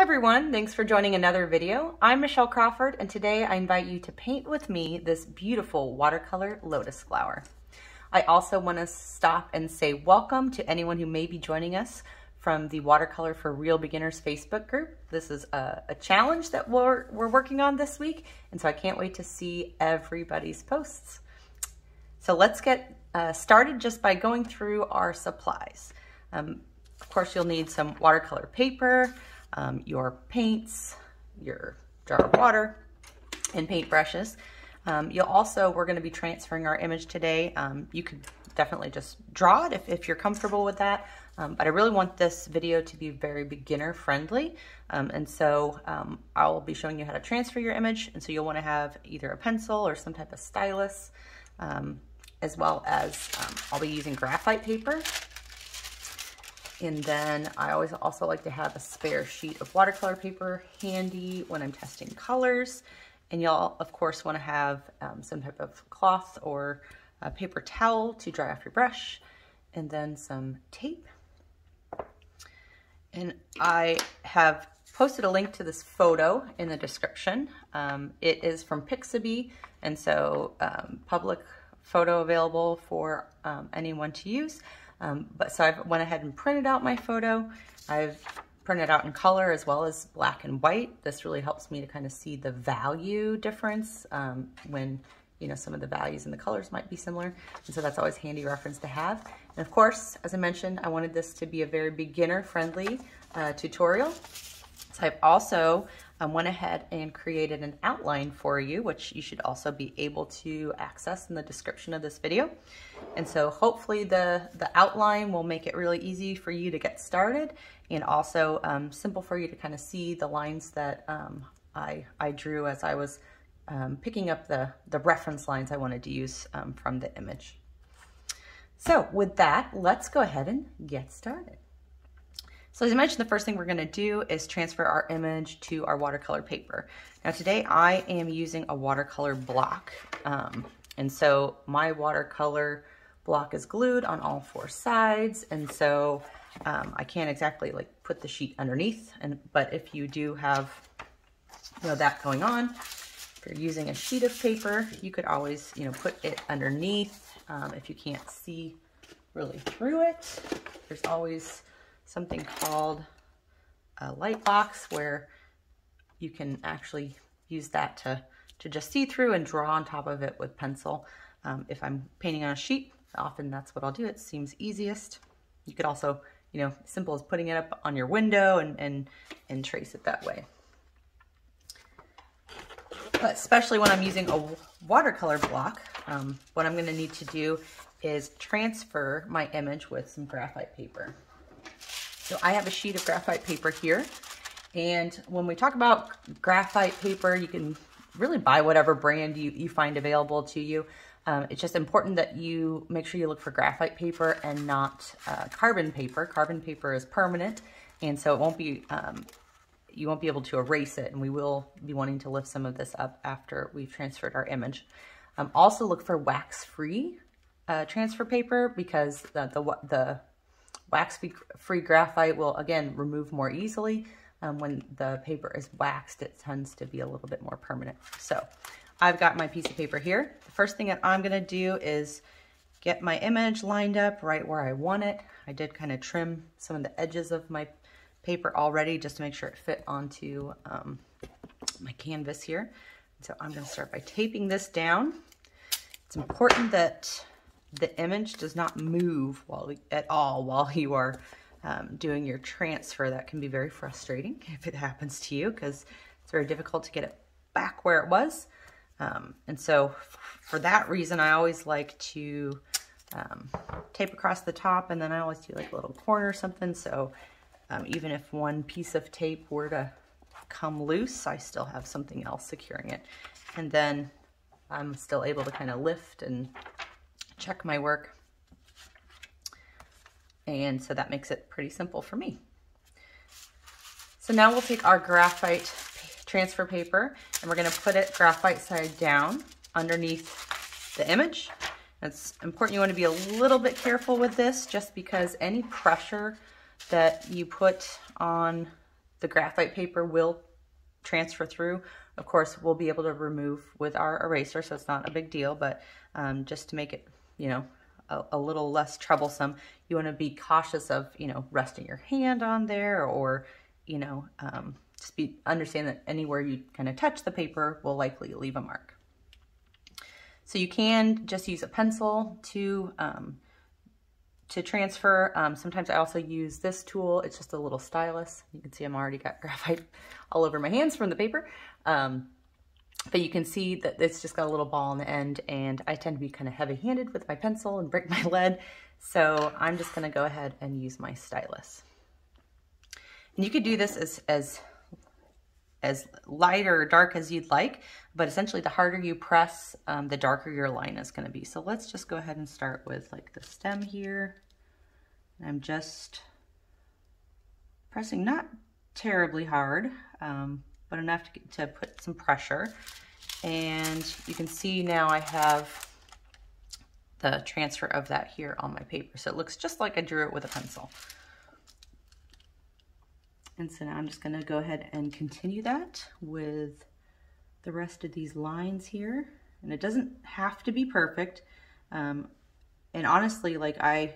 everyone, thanks for joining another video. I'm Michelle Crawford, and today I invite you to paint with me this beautiful watercolor lotus flower. I also want to stop and say welcome to anyone who may be joining us from the Watercolor for Real Beginners Facebook group. This is a challenge that we're working on this week, and so I can't wait to see everybody's posts. So let's get started just by going through our supplies. Of course, you'll need some watercolor paper, your paints, your jar of water, and paint brushes. We're going to be transferring our image today. You could definitely just draw it if you're comfortable with that. But I really want this video to be very beginner friendly. I'll be showing you how to transfer your image. And so you'll want to have either a pencil or some type of stylus, as well as I'll be using graphite paper. And then I always also like to have a spare sheet of watercolor paper handy when I'm testing colors. And you'll, of course, want to have some type of cloth or a paper towel to dry off your brush, and then some tape. And I have posted a link to this photo in the description. It is from Pixabay, and so public photo available for anyone to use. So I went ahead and printed out my photo. I've printed out in color as well as black and white. This really helps me to kind of see the value difference when, you know, some of the values and the colors might be similar. And so that's always a handy reference to have. And of course, as I mentioned, I wanted this to be a very beginner-friendly tutorial. So I've also went ahead and created an outline for you, which you should also be able to access in the description of this video. And so hopefully the outline will make it really easy for you to get started, and also simple for you to kind of see the lines that I drew as I was picking up the reference lines I wanted to use from the image. So with that, let's go ahead and get started. So as I mentioned, the first thing we're going to do is transfer our image to our watercolor paper. Now today I am using a watercolor block. And so my watercolor block is glued on all four sides. And so I can't exactly like put the sheet underneath. But if you do have, you know, that going on, if you're using a sheet of paper, you could always, you know, put it underneath. If you can't see really through it, there's always something called a light box where you can actually use that to just see through and draw on top of it with pencil. If I'm painting on a sheet, often that's what I'll do. It seems easiest. You could also, you know, simple as putting it up on your window and trace it that way. But especially when I'm using a watercolor block, what I'm going to need to do is transfer my image with some graphite paper. So I have a sheet of graphite paper here, and when we talk about graphite paper, you can really buy whatever brand you find available to you. It's just important that you make sure you look for graphite paper and not carbon paper. Carbon paper is permanent, and so it won't be, you won't be able to erase it, and we will be wanting to lift some of this up after we've transferred our image. Also look for wax-free transfer paper, because the wax-free graphite will, again, remove more easily. When the paper is waxed, it tends to be a little bit more permanent. So I've got my piece of paper here. The first thing that I'm going to do is get my image lined up right where I want it. I did kind of trim some of the edges of my paper already just to make sure it fit onto my canvas here. So I'm going to start by taping this down. It's important that the image does not move at all while you are doing your transfer. That can be very frustrating if it happens to you, because it's very difficult to get it back where it was. And so for that reason, I always like to tape across the top, and then I always do like a little corner or something. So even if one piece of tape were to come loose, I still have something else securing it. And then I'm still able to kind of lift and check my work. And so that makes it pretty simple for me. So now we'll take our graphite transfer paper, and we're going to put it graphite side down underneath the image. It's important, you want to be a little bit careful with this, just because any pressure that you put on The graphite paper will transfer through. Of course, we'll be able to remove with our eraser, so it's not a big deal, but just to make it, you know, a little less troublesome, you want to be cautious of, you know, resting your hand on there, or, you know, just understand that anywhere you kind of touch the paper will likely leave a mark. So you can just use a pencil to transfer. Sometimes I also use this tool. It's just a little stylus. You can see I'm already got graphite all over my hands from the paper. But you can see that it's just got a little ball on the end, and I tend to be kind of heavy-handed with my pencil and break my lead. So I'm just gonna go ahead and use my stylus. And you could do this as light or dark as you'd like, but essentially the harder you press, the darker your line is gonna be. So let's just go ahead and start with like the stem here. And I'm just pressing not terribly hard, but enough to put some pressure. And you can see now I have the transfer of that here on my paper. So it looks just like I drew it with a pencil. And so now I'm just gonna go ahead and continue that with the rest of these lines here. And it doesn't have to be perfect. And honestly, like I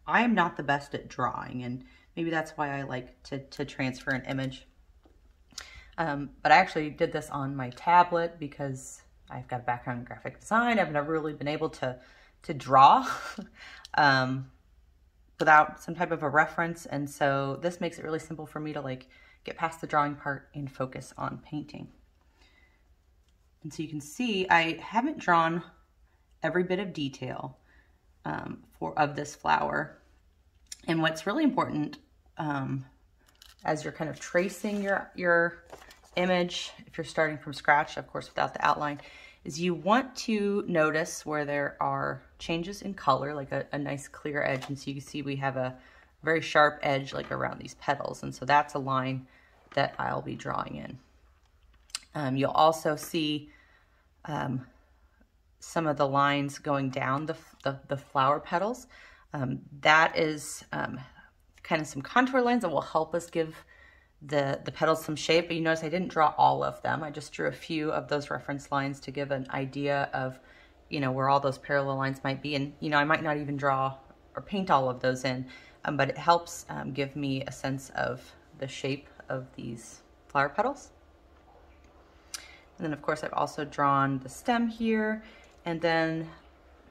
am not the best at drawing, and maybe that's why I like to transfer an image. But I actually did this on my tablet because I've got a background in graphic design. I've never really been able to draw without some type of a reference. And so this makes it really simple for me to like get past the drawing part and focus on painting. And so you can see I haven't drawn every bit of detail of this flower. And what's really important as you're kind of tracing your image, if you're starting from scratch, of course, without the outline, is you want to notice where there are changes in color, like a nice clear edge. And so you can see we have a very sharp edge like around these petals. And so that's a line that I'll be drawing in. You'll also see some of the lines going down the flower petals. That is kind of some contour lines that will help us give the petals some shape. But you notice I didn't draw all of them. I just drew a few of those reference lines to give an idea of, you know, where all those parallel lines might be. And, you know, I might not even draw or paint all of those in, but it helps give me a sense of the shape of these flower petals. And then of course I've also drawn the stem here, and then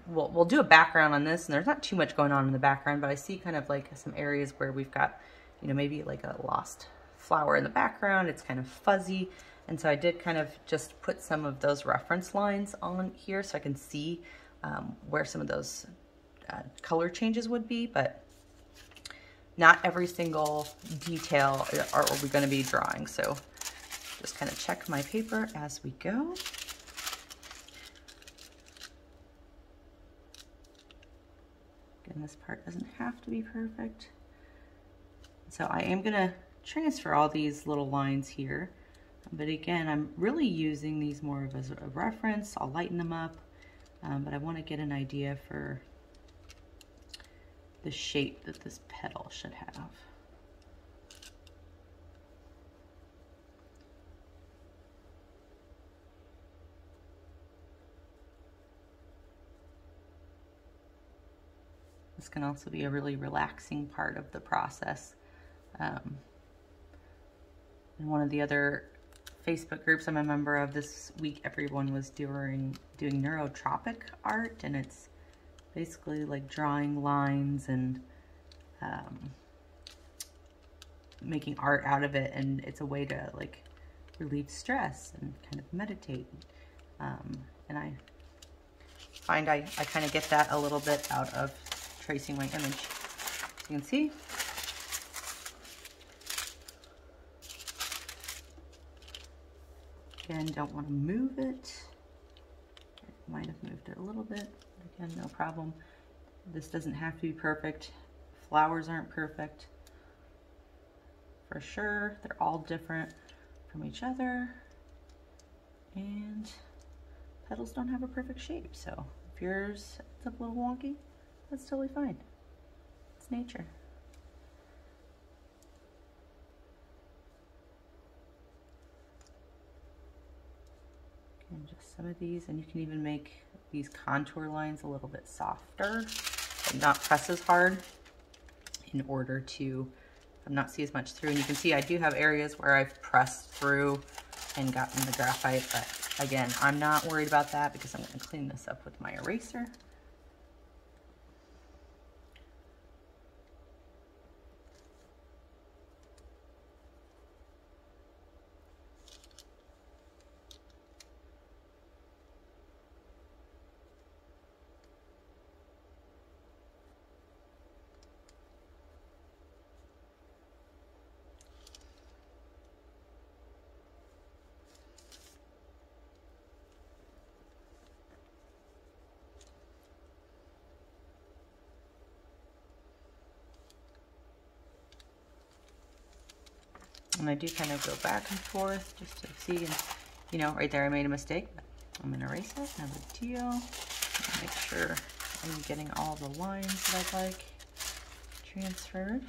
we'll do a background on this, and there's not too much going on in the background, but I see kind of like some areas where we've got, you know, maybe like a lost flower in the background. It's kind of fuzzy. And so I did kind of just put some of those reference lines on here so I can see where some of those color changes would be, but not every single detail are we going to be drawing. So just kind of check my paper as we go. Again, this part doesn't have to be perfect. So I am going to transfer all these little lines here. But again, I'm really using these more of as a reference. I'll lighten them up, but I want to get an idea for the shape that this petal should have. This can also be a really relaxing part of the process. In one of the other Facebook groups I'm a member of this week, everyone was doing neurotropic art, and it's basically like drawing lines and making art out of it, and it's a way to like relieve stress and kind of meditate. And I find I kind of get that a little bit out of tracing my image. You can see. Again, don't want to move it. I might have moved it a little bit. Again, no problem. This doesn't have to be perfect. Flowers aren't perfect. For sure, they're all different from each other. And petals don't have a perfect shape. So if yours is a little wonky, that's totally fine. It's nature. And just some of these, and you can even make these contour lines a little bit softer and not press as hard in order to not see as much through. And you can see I do have areas where I've pressed through and gotten the graphite, but again, I'm not worried about that because I'm going to clean this up with my eraser. And I do kind of go back and forth just to see, and you know, right there I made a mistake, but I'm gonna erase it, no big deal. Make sure I'm getting all the lines that I'd like transferred.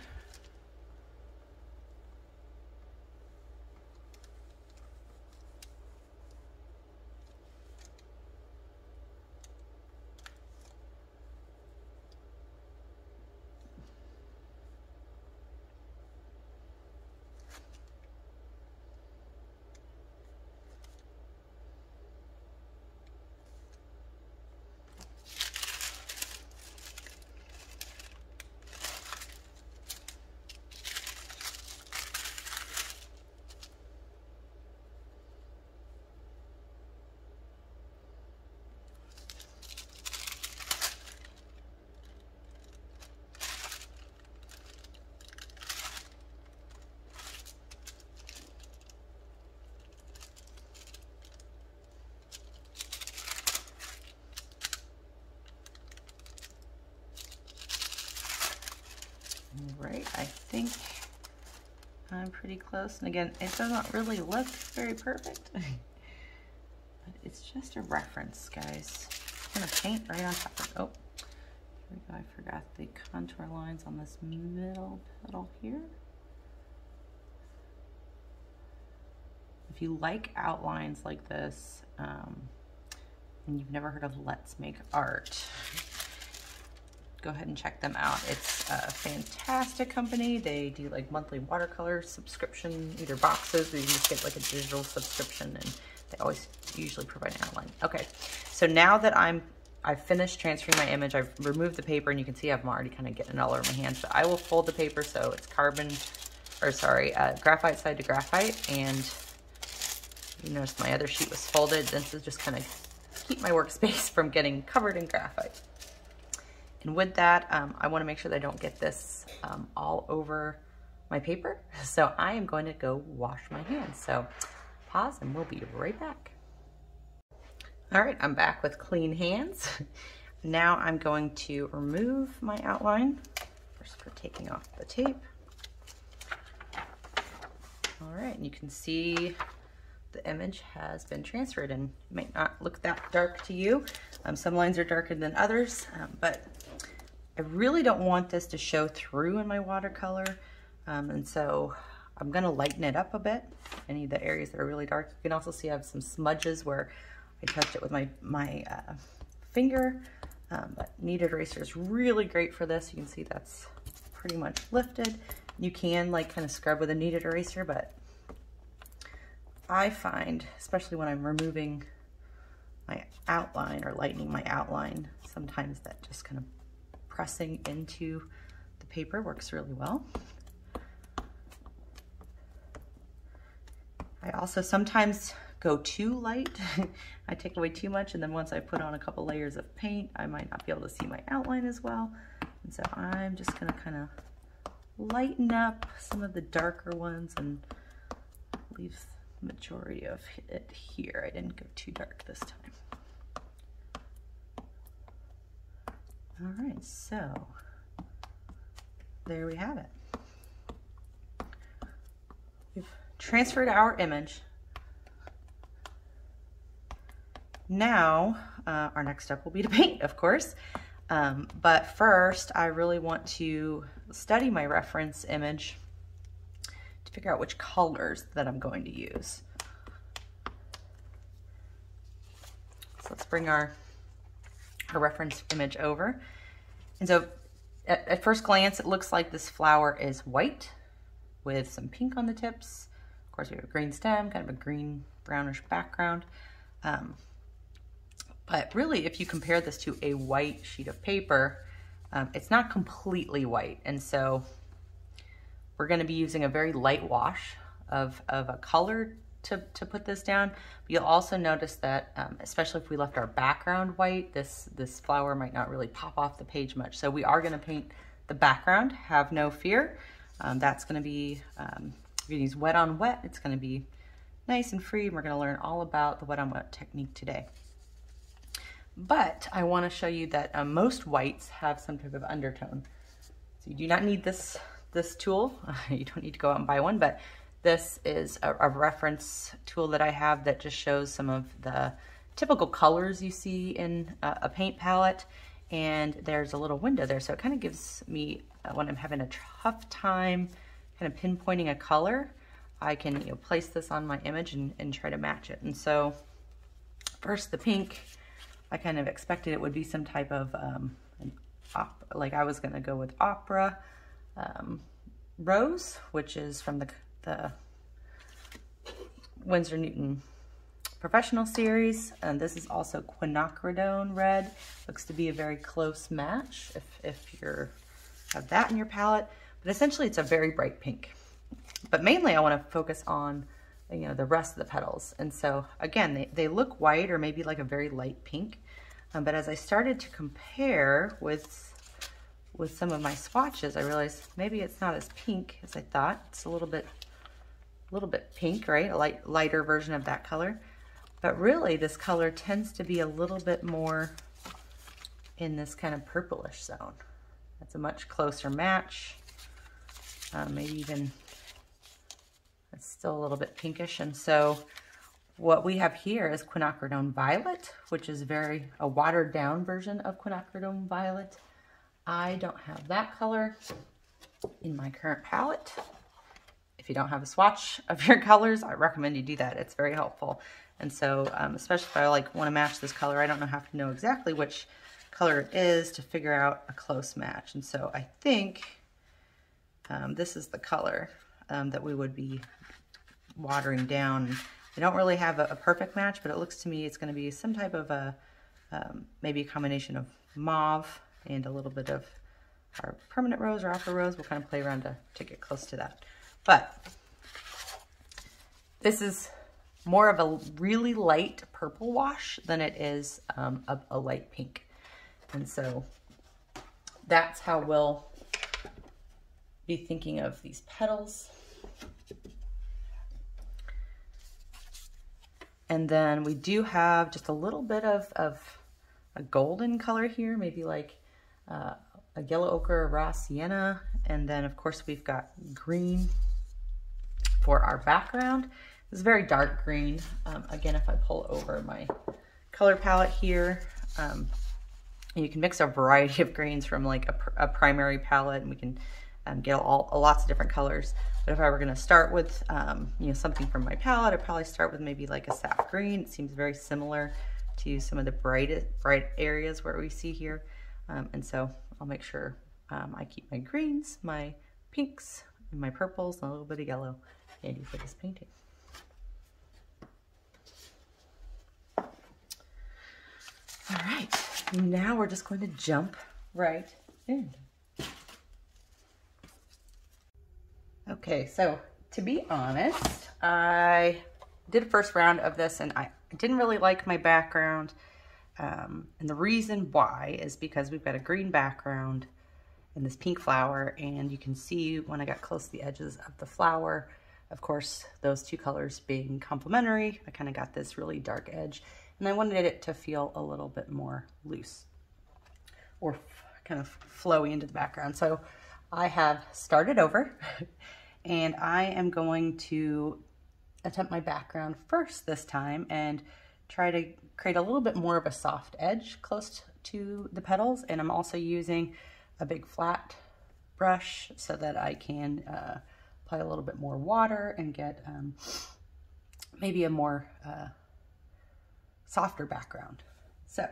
Right, I think I'm pretty close. And again, it doesn't really look very perfect, but it's just a reference, guys. I'm gonna paint right on top of, oh, here we go. I forgot the contour lines on this middle petal here. If you like outlines like this, and you've never heard of Let's Make Art, go ahead and check them out. It's a fantastic company. They do like monthly watercolor subscription, either boxes or you just get like a digital subscription, and they always usually provide an outline. Okay, so now that I've finished transferring my image, I've removed the paper, and you can see I'm already kind of getting it all over my hands. So I will fold the paper so it's graphite side to graphite, and you notice my other sheet was folded. This is just kind of keep my workspace from getting covered in graphite. And with that, I want to make sure that I don't get this all over my paper. So I am going to go wash my hands. So pause and we'll be right back. All right, I'm back with clean hands. Now I'm going to remove my outline. First, we're taking off the tape. All right, and you can see the image has been transferred, and it might not look that dark to you. Some lines are darker than others, but I really don't want this to show through in my watercolor, and so I'm gonna lighten it up a bit. Any of the areas that are really dark. You can also see I have some smudges where I touched it with my finger, but kneaded eraser is really great for this. You can see that's pretty much lifted. You can like kind of scrub with a kneaded eraser, but I find, especially when I'm removing my outline or lightening my outline, sometimes that just kind of pressing into the paper works really well. I also sometimes go too light. I take away too much, and then once I put on a couple layers of paint, I might not be able to see my outline as well. And so I'm just gonna kind of lighten up some of the darker ones and leave the majority of it here. I didn't go too dark this time. All right, so there we have it. We've transferred our image. Now, our next step will be to paint, of course. But first, I really want to study my reference image to figure out which colors that I'm going to use. let's bring our reference image over. And so at first glance, it looks like this flower is white with some pink on the tips. Of course, we have a green stem, kind of a green brownish background. But really, if you compare this to a white sheet of paper, it's not completely white. And so we're going to be using a very light wash of a color to put this down. But you'll also notice that, especially if we left our background white, this flower might not really pop off the page much. So we are going to paint the background, have no fear. That's going to be, we're going to use wet on wet. It's going to be nice and free. And we're going to learn all about the wet on wet technique today. But I want to show you that most whites have some type of undertone. So you do not need this tool. You don't need to go out and buy one, but this is a reference tool that I have that just shows some of the typical colors you see in a paint palette. And there's a little window there. So it kind of gives me, when I'm having a tough time kind of pinpointing a color, I can place this on my image and try to match it. And so first the pink, I kind of expected it would be some type of, like I was gonna go with Opera Rose, which is from the Winsor Newton Professional Series. And this is also quinacridone red. Looks to be a very close match if you have that in your palette. But essentially it's a very bright pink. But mainly I want to focus on the rest of the petals. And so again, they look white or maybe like a very light pink. But as I started to compare with some of my swatches, I realized maybe it's not as pink as I thought. It's a little bit pink, right? A lighter version of that color. But really this color tends to be a little bit more in this kind of purplish zone. That's a much closer match. Maybe even, it's still a little bit pinkish. And so what we have here is quinacridone violet, which is a watered down version of quinacridone violet. I don't have that color in my current palette. If you don't have a swatch of your colors, I recommend you do that. It's very helpful. And so, especially if I want to match this color, I don't have to know exactly which color it is to figure out a close match. And so I think this is the color that we would be watering down. I don't really have a perfect match, but it looks to me it's going to be some type of maybe a combination of mauve and a little bit of our permanent rose or opera rose. We'll kind of play around to get close to that. But this is more of a really light purple wash than it is a light pink. And so that's how we'll be thinking of these petals. And then we do have just a little bit of a golden color here, maybe like a yellow ochre, a raw sienna. And then of course we've got green for our background. This is very dark green. Again, if I pull over my color palette here, you can mix a variety of greens from like a primary palette, and we can get lots of different colors. But if I were going to start with something from my palette, I'd probably start with maybe like a sap green. It seems very similar to some of the bright areas where we see here. And so I'll make sure I keep my greens, my pinks, and my purples, and a little bit of yellow handy for this painting. All right, now we're just going to jump right in. Okay, so to be honest, I did a first round of this and I didn't really like my background. And the reason why is because we've got a green background and this pink flower, and you can see when I got close to the edges of the flower, of course, those two colors being complementary, I kind of got this really dark edge, and I wanted it to feel a little bit more loose or kind of flowy into the background. So I have started over and I am going to attempt my background first this time and try to create a little bit more of a soft edge close to the petals. And I'm also using a big flat brush so that I can apply a little bit more water and get maybe a more softer background. So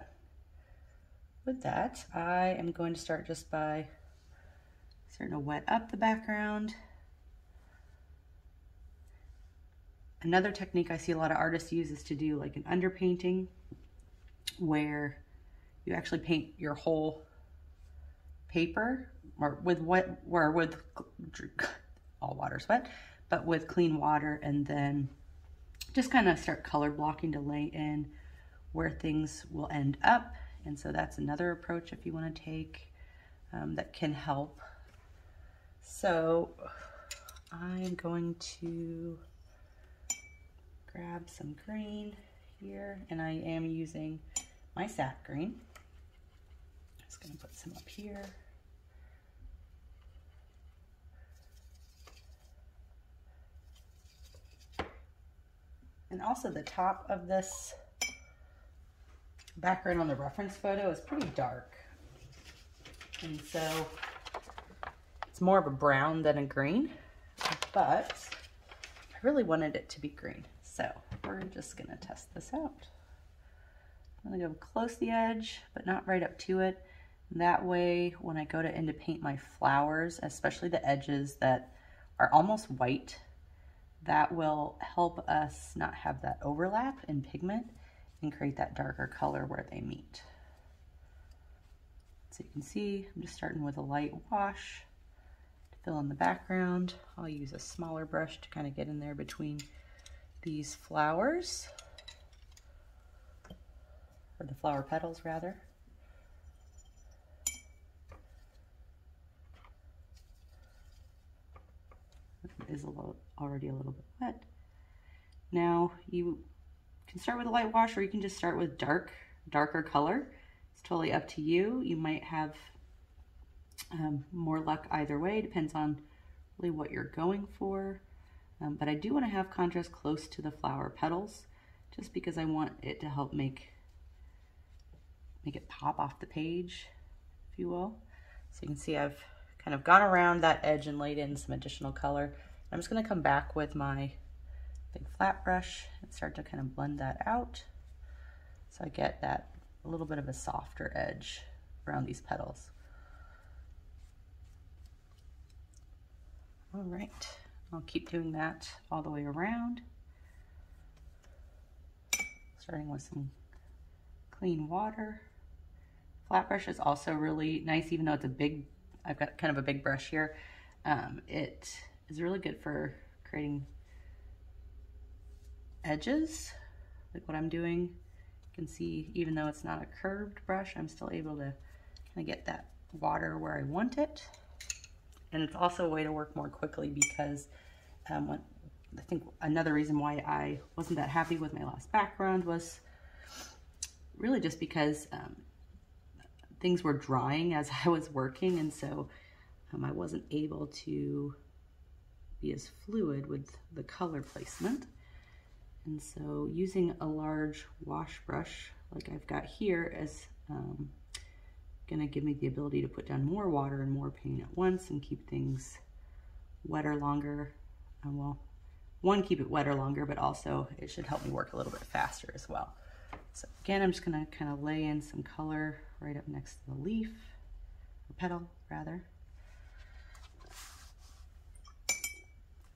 with that, I am going to start just by starting to wet up the background. Another technique I see a lot of artists use is to do like an underpainting, where you actually paint your whole paper, or with all water's wet, but with clean water, and then just kind of start color blocking to lay in where things will end up. And so that's another approach if you want to take that can help. So I'm going to grab some green here, and I am using my sap green. Just going to put some up here. And also the top of this background on the reference photo is pretty dark. And so it's more of a brown than a green, but I really wanted it to be green. So we're just gonna test this out. I'm gonna go close the edge, but not right up to it. And that way, when I go to paint my flowers, especially the edges that are almost white, that will help us not have that overlap in pigment and create that darker color where they meet. So you can see, I'm just starting with a light wash to fill in the background. I'll use a smaller brush to kind of get in there between these flowers, or the flower petals rather. It is already a little bit wet. Now you can start with a light wash, or you can just start with darker color. It's totally up to you. You might have more luck either way, depends on really what you're going for. But I do want to have contrast close to the flower petals, just because I want it to help make it pop off the page, if you will. So you can see I've kind of gone around that edge and laid in some additional color. I'm just going to come back with my big flat brush and start to kind of blend that out, so I get that a little bit of a softer edge around these petals. All right, I'll keep doing that all the way around, starting with some clean water. Flat brush is also really nice, even though it's a big, I've got kind of a big brush here. It is really good for creating edges, like what I'm doing. You can see, even though it's not a curved brush, I'm still able to kind of get that water where I want it. And it's also a way to work more quickly, because I think another reason why I wasn't that happy with my last background was really just because things were drying as I was working, and so I wasn't able to be as fluid with the color placement. And so using a large wash brush like I've got here is gonna give me the ability to put down more water and more paint at once and keep things wetter longer. Well, one, keep it wetter longer, but also it should help me work a little bit faster as well. So again, I'm just gonna kind of lay in some color right up next to the leaf, or petal rather.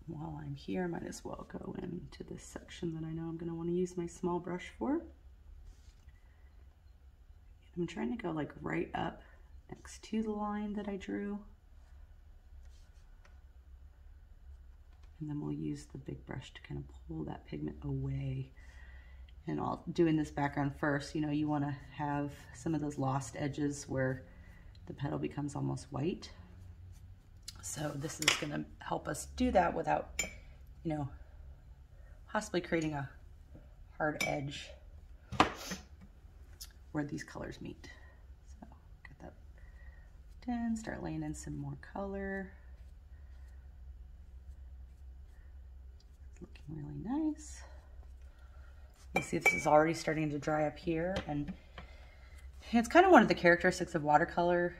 While I'm here, I might as well go into this section that I know I'm gonna wanna use my small brush for. I'm trying to go like right up next to the line that I drew. And then we'll use the big brush to kind of pull that pigment away. And I'll doing this background first, you know, you want to have some of those lost edges where the petal becomes almost white. So this is going to help us do that without, you know, possibly creating a hard edge where these colors meet. So get that done, start laying in some more color. Looking really nice. You see this is already starting to dry up here, and it's kind of one of the characteristics of watercolor.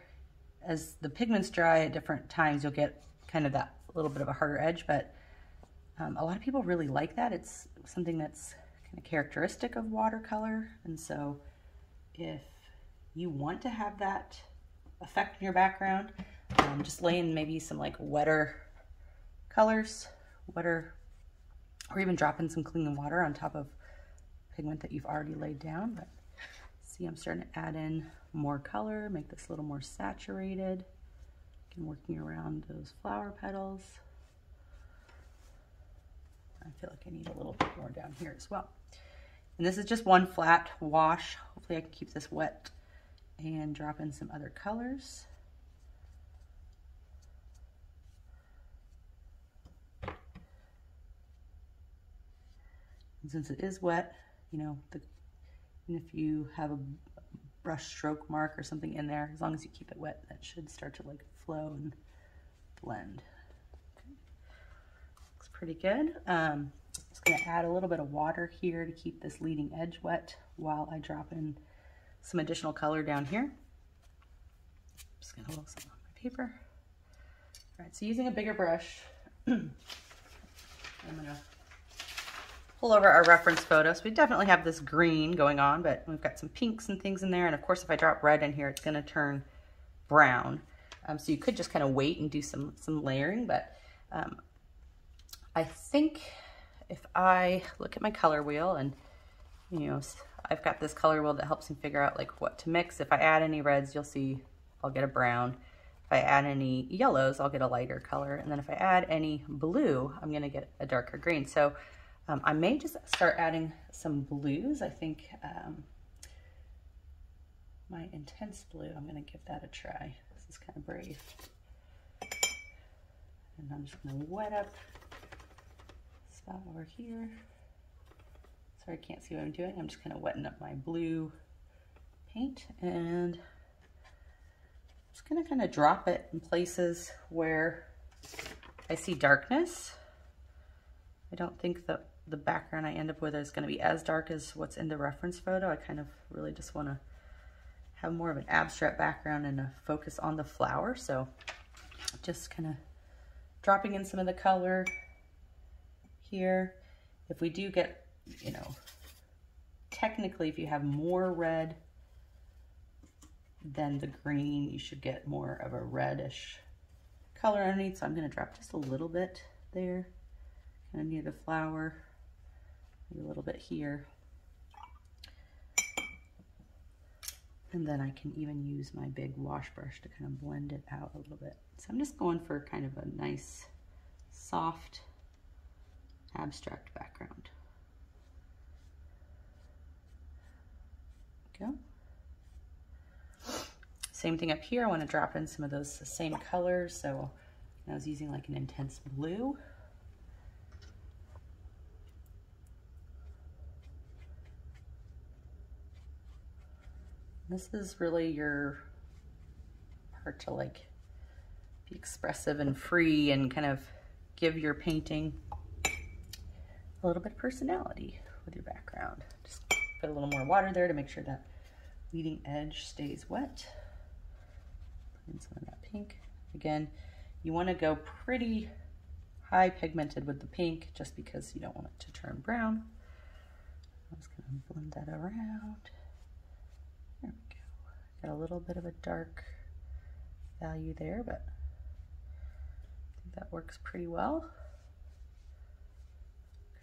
As the pigments dry at different times, you'll get kind of that little bit of a harder edge, but a lot of people really like that. It's something that's kind of characteristic of watercolor, and so if you want to have that effect in your background, just lay in maybe some like wetter colors, or even drop in some clean water on top of pigment that you've already laid down. But see, I'm starting to add in more color, make this a little more saturated. Again, working around those flower petals. I feel like I need a little bit more down here as well. And this is just one flat wash. Hopefully I can keep this wet and drop in some other colors. And since it is wet, you know, even if you have a brush stroke mark or something in there, as long as you keep it wet, that should start to like flow and blend. Okay. Looks pretty good. Just gonna add a little bit of water here to keep this leading edge wet while I drop in some additional color down here. Just gonna roll some on my paper. All right, so using a bigger brush, I'm gonna pull over our reference photo. So we definitely have this green going on, but we've got some pinks and things in there. And of course, if I drop red in here, it's gonna turn brown. So you could just kind of wait and do some layering, but I think if I look at my color wheel, and you know, I've got this color wheel that helps me figure out like what to mix. If I add any reds, you'll see I'll get a brown. If I add any yellows, I'll get a lighter color. And then if I add any blue, I'm gonna get a darker green. So I may just start adding some blues. I think my intense blue, I'm gonna give that a try. This is kind of brave. And I'm just gonna wet up a spot over here. Sorry, I can't see what I'm doing. I'm just kind of wetting up my blue paint, and just gonna kind of drop it in places where I see darkness. I don't think that the background I end up with is gonna be as dark as what's in the reference photo. I kind of really just wanna have more of an abstract background and a focus on the flower. So just kind of dropping in some of the color here. If we do get, you know, technically if you have more red than the green, you should get more of a reddish color underneath. So I'm gonna drop just a little bit there, kind of near the flower, maybe a little bit here. And then I can even use my big wash brush to kind of blend it out a little bit. So I'm just going for kind of a nice, soft, abstract background. Go. Same thing up here. I want to drop in some of those same colors. So I was using like an intense blue. This is really your part to like be expressive and free and kind of give your painting a little bit of personality with your background. Just put a little more water there to make sure that leading edge stays wet. Put in some of that pink. Again, you want to go pretty high pigmented with the pink just because you don't want it to turn brown. I'm just going to blend that around. There we go. Got a little bit of a dark value there, but I think that works pretty well.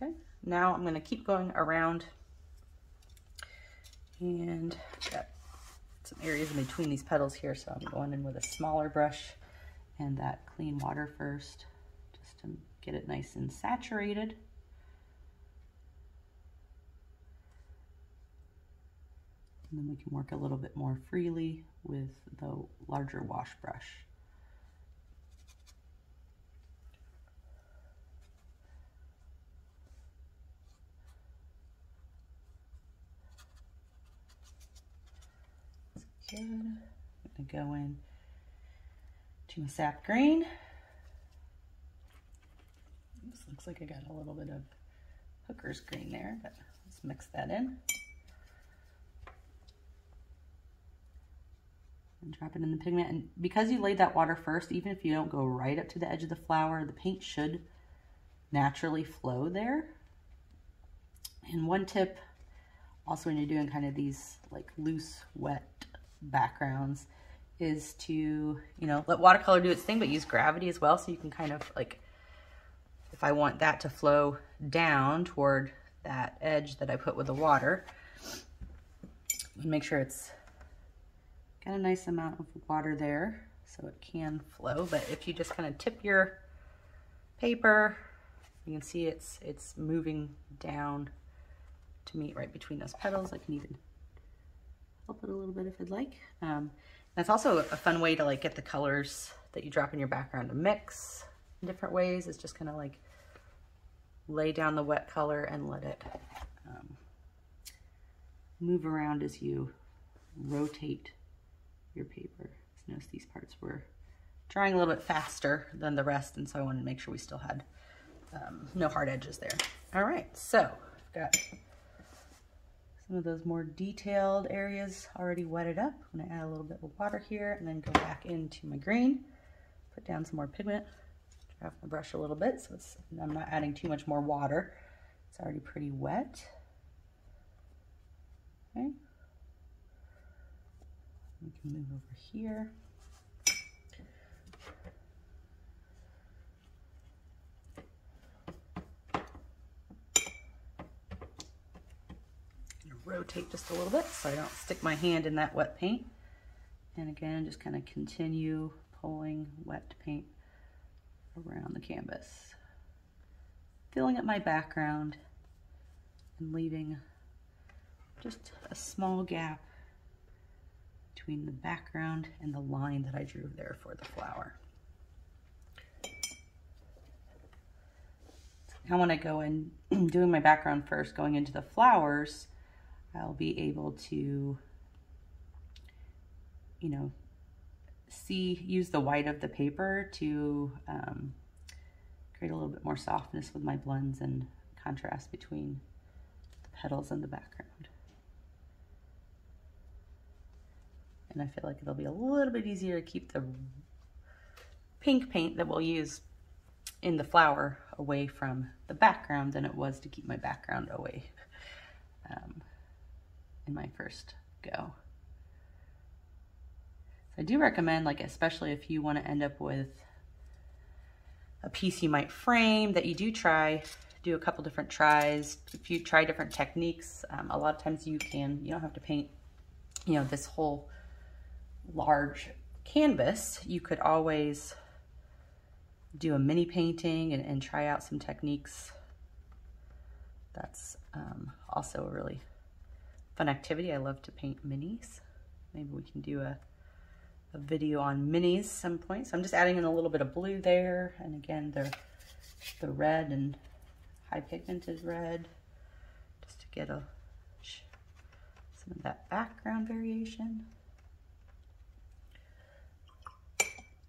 Okay, now I'm going to keep going around, and I've got some areas in between these petals here, so I'm going in with a smaller brush and that clean water first, just to get it nice and saturated. And then we can work a little bit more freely with the larger wash brush. Good. I'm going to go in to my sap green. This looks like I got a little bit of hooker's green there, but let's mix that in. And drop it in the pigment. And because you laid that water first, even if you don't go right up to the edge of the flower, the paint should naturally flow there. And one tip also when you're doing kind of these like loose, wet backgrounds is to, you know, let watercolor do its thing, but use gravity as well. So you can kind of like, if I want that to flow down toward that edge that I put with the water, make sure it's got a nice amount of water there so it can flow. But if you just kind of tip your paper, you can see it's moving down to meet right between those petals. I can even help it a little bit if I'd like. That's also a fun way to like get the colors that you drop in your background to mix in different ways. Is just kind of like lay down the wet color and let it move around as you rotate your paper. So notice these parts were drying a little bit faster than the rest, and so I wanted to make sure we still had no hard edges there. All right, so I've got some of those more detailed areas already wetted up. I'm gonna add a little bit of water here and then go back into my green, put down some more pigment, dry off my brush a little bit so I'm not adding too much more water. It's already pretty wet. Okay. We can move over here. Rotate just a little bit so I don't stick my hand in that wet paint. And again, just kind of continue pulling wet paint around the canvas, filling up my background and leaving just a small gap between the background and the line that I drew there for the flower. Now when I go in doing my background first, going into the flowers, I'll be able to, you know, use the white of the paper to create a little bit more softness with my blends and contrast between the petals and the background. And I feel like it'll be a little bit easier to keep the pink paint that we'll use in the flower away from the background than it was to keep my background away in my first go. So I do recommend, like, especially if you want to end up with a piece you might frame, that you do a couple different tries. If you try different techniques, a lot of times you don't have to paint, you know, this whole large canvas. You could always do a mini painting and try out some techniques. That's also a really fun activity. I love to paint minis. Maybe we can do a video on minis some point. So I'm just adding in a little bit of blue there, and again the red and high pigmented red, just to get some of that background variation.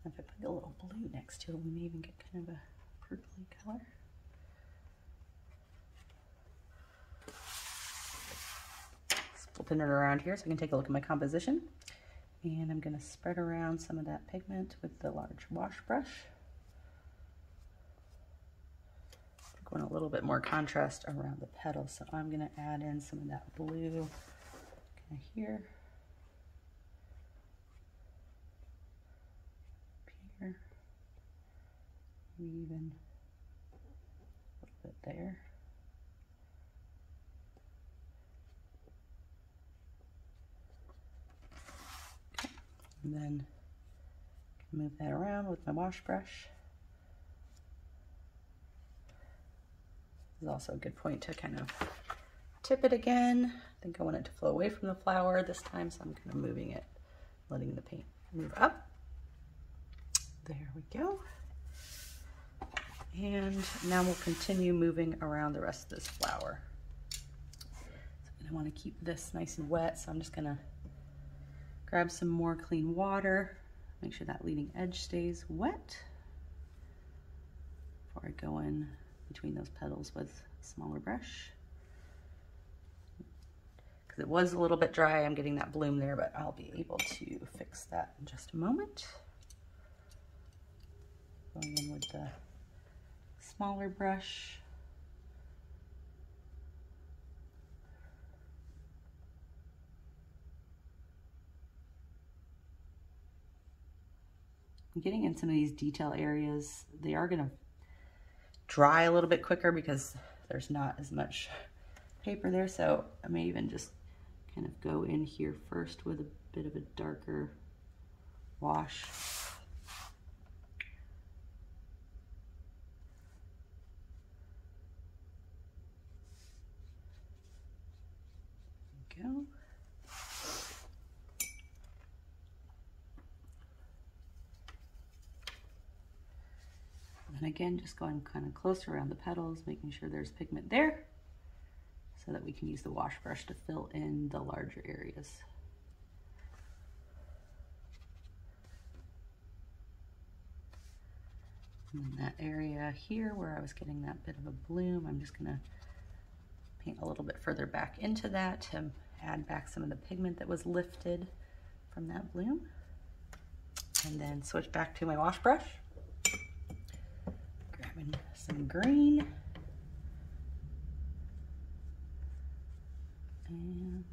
If I put a little blue next to it, we may even get kind of a purpley color. Flipping it around here so I can take a look at my composition. And I'm going to spread around some of that pigment with the large wash brush. I want a little bit more contrast around the petals, so I'm going to add in some of that blue kind of here. Here. Maybe even a little bit there. And then move that around with my wash brush. This is also a good point to kind of tip it again. I think I want it to flow away from the flower this time, so I'm kind of moving it, letting the paint move up. There we go. And now we'll continue moving around the rest of this flower. So I want to keep this nice and wet, so I'm just going to grab some more clean water, make sure that leading edge stays wet before I go in between those petals with a smaller brush. Because it was a little bit dry, I'm getting that bloom there, but I'll be able to fix that in just a moment. Going in with the smaller brush. getting in some of these detail areas, they are gonna dry a little bit quicker because there's not as much paper there. So I may even just kind of go in here first with a bit of a darker wash. There we go. And again, just going kind of closer around the petals, making sure there's pigment there so that we can use the wash brush to fill in the larger areas. And then that area here where I was getting that bit of a bloom, I'm just gonna paint a little bit further back into that to add back some of the pigment that was lifted from that bloom. And then switch back to my wash brush. Grabbing some green. And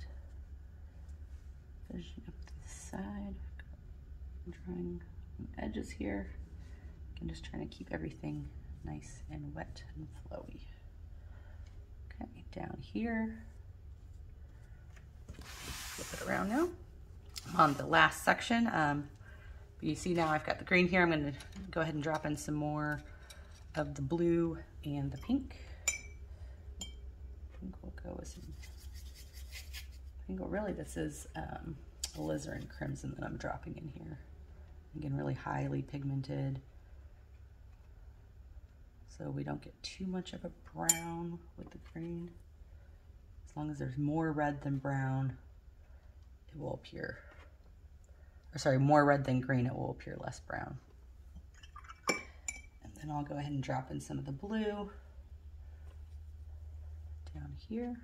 finishing up the side. Drawing some edges here. I'm just trying to keep everything nice and wet and flowy. Okay, down here. Flip it around now. On the last section, you see now I've got the green here. I'm going to go ahead and drop in some more of the blue and the pink. I think we'll go with some, really this is alizarin crimson that I'm dropping in here. Again, really highly pigmented, so we don't get too much of a brown with the green. As long as there's more red than brown, it will appear, or sorry, more red than green, it will appear less brown. And then I'll go ahead and drop in some of the blue down here.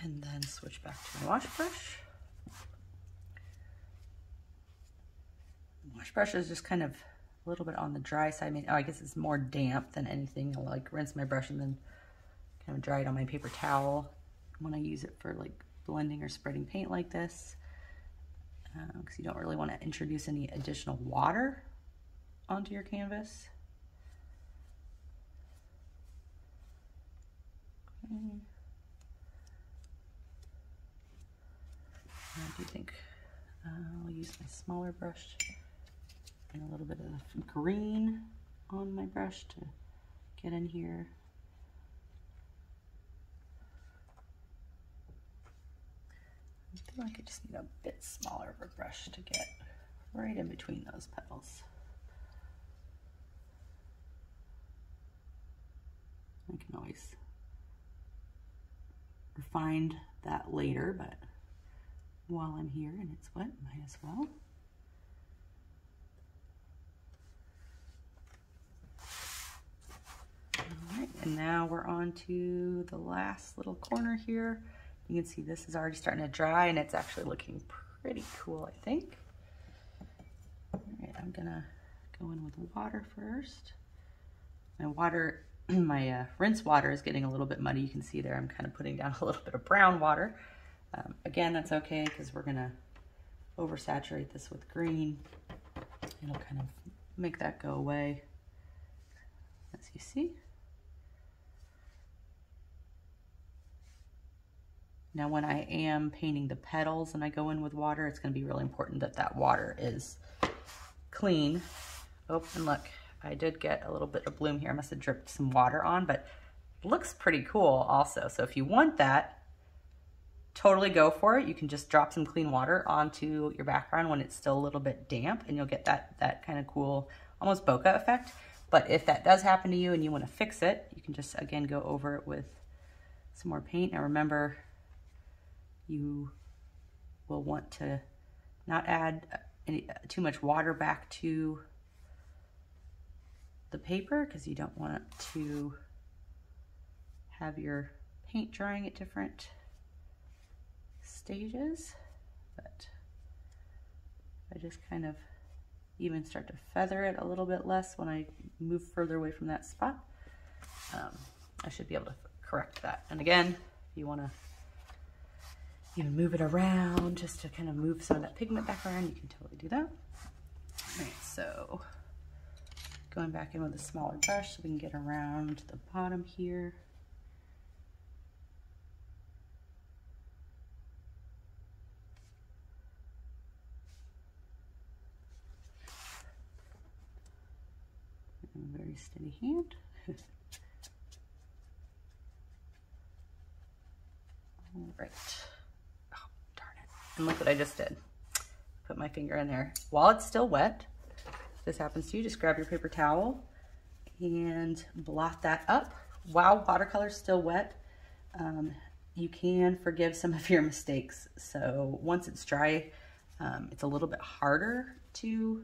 And then switch back to my wash brush. Wash brush is just kind of a little bit on the dry side. I mean, I guess it's more damp than anything. I'll like rinse my brush and then kind of dry it on my paper towel when I use it for like blending or spreading paint like this, because you don't really want to introduce any additional water onto your canvas. Okay. I do think I'll use my smaller brush and a little bit of green on my brush to get in here. I feel like I just need a bit smaller of a brush to get right in between those petals. I can always refine that later, but while I'm here and it's wet, might as well. All right, and now we're on to the last little corner here. You can see this is already starting to dry and it's actually looking pretty cool, I think. All right, I'm gonna go in with water first. My water, my rinse water is getting a little bit muddy. You can see there I'm kind of putting down a little bit of brown water. Again, that's okay because we're gonna oversaturate this with green. It'll kind of make that go away, as you see. Now when I am painting the petals and I go in with water, it's gonna be really important that that water is clean. Oh, and look, I did get a little bit of bloom here. I must have dripped some water on, but it looks pretty cool also. So if you want that, totally go for it. You can just drop some clean water onto your background when it's still a little bit damp and you'll get that kind of cool, almost bokeh effect. But if that does happen to you and you want to fix it, you can just, again, go over it with some more paint. Now remember, you will want to not add too much water back to the paper because you don't want to have your paint drying at different stages. But I just kind of even start to feather it a little bit less when I move further away from that spot. I should be able to correct that. And again, if you want to even move it around just to kind of move some of that pigment back around. You can totally do that. All right, so going back in with a smaller brush so we can get around the bottom here. A very steady hand. All right. Oh, darn it. And look what I just did. Put my finger in there. While it's still wet, if this happens to you, just grab your paper towel and blot that up. While watercolor's still wet, you can forgive some of your mistakes. So once it's dry, it's a little bit harder to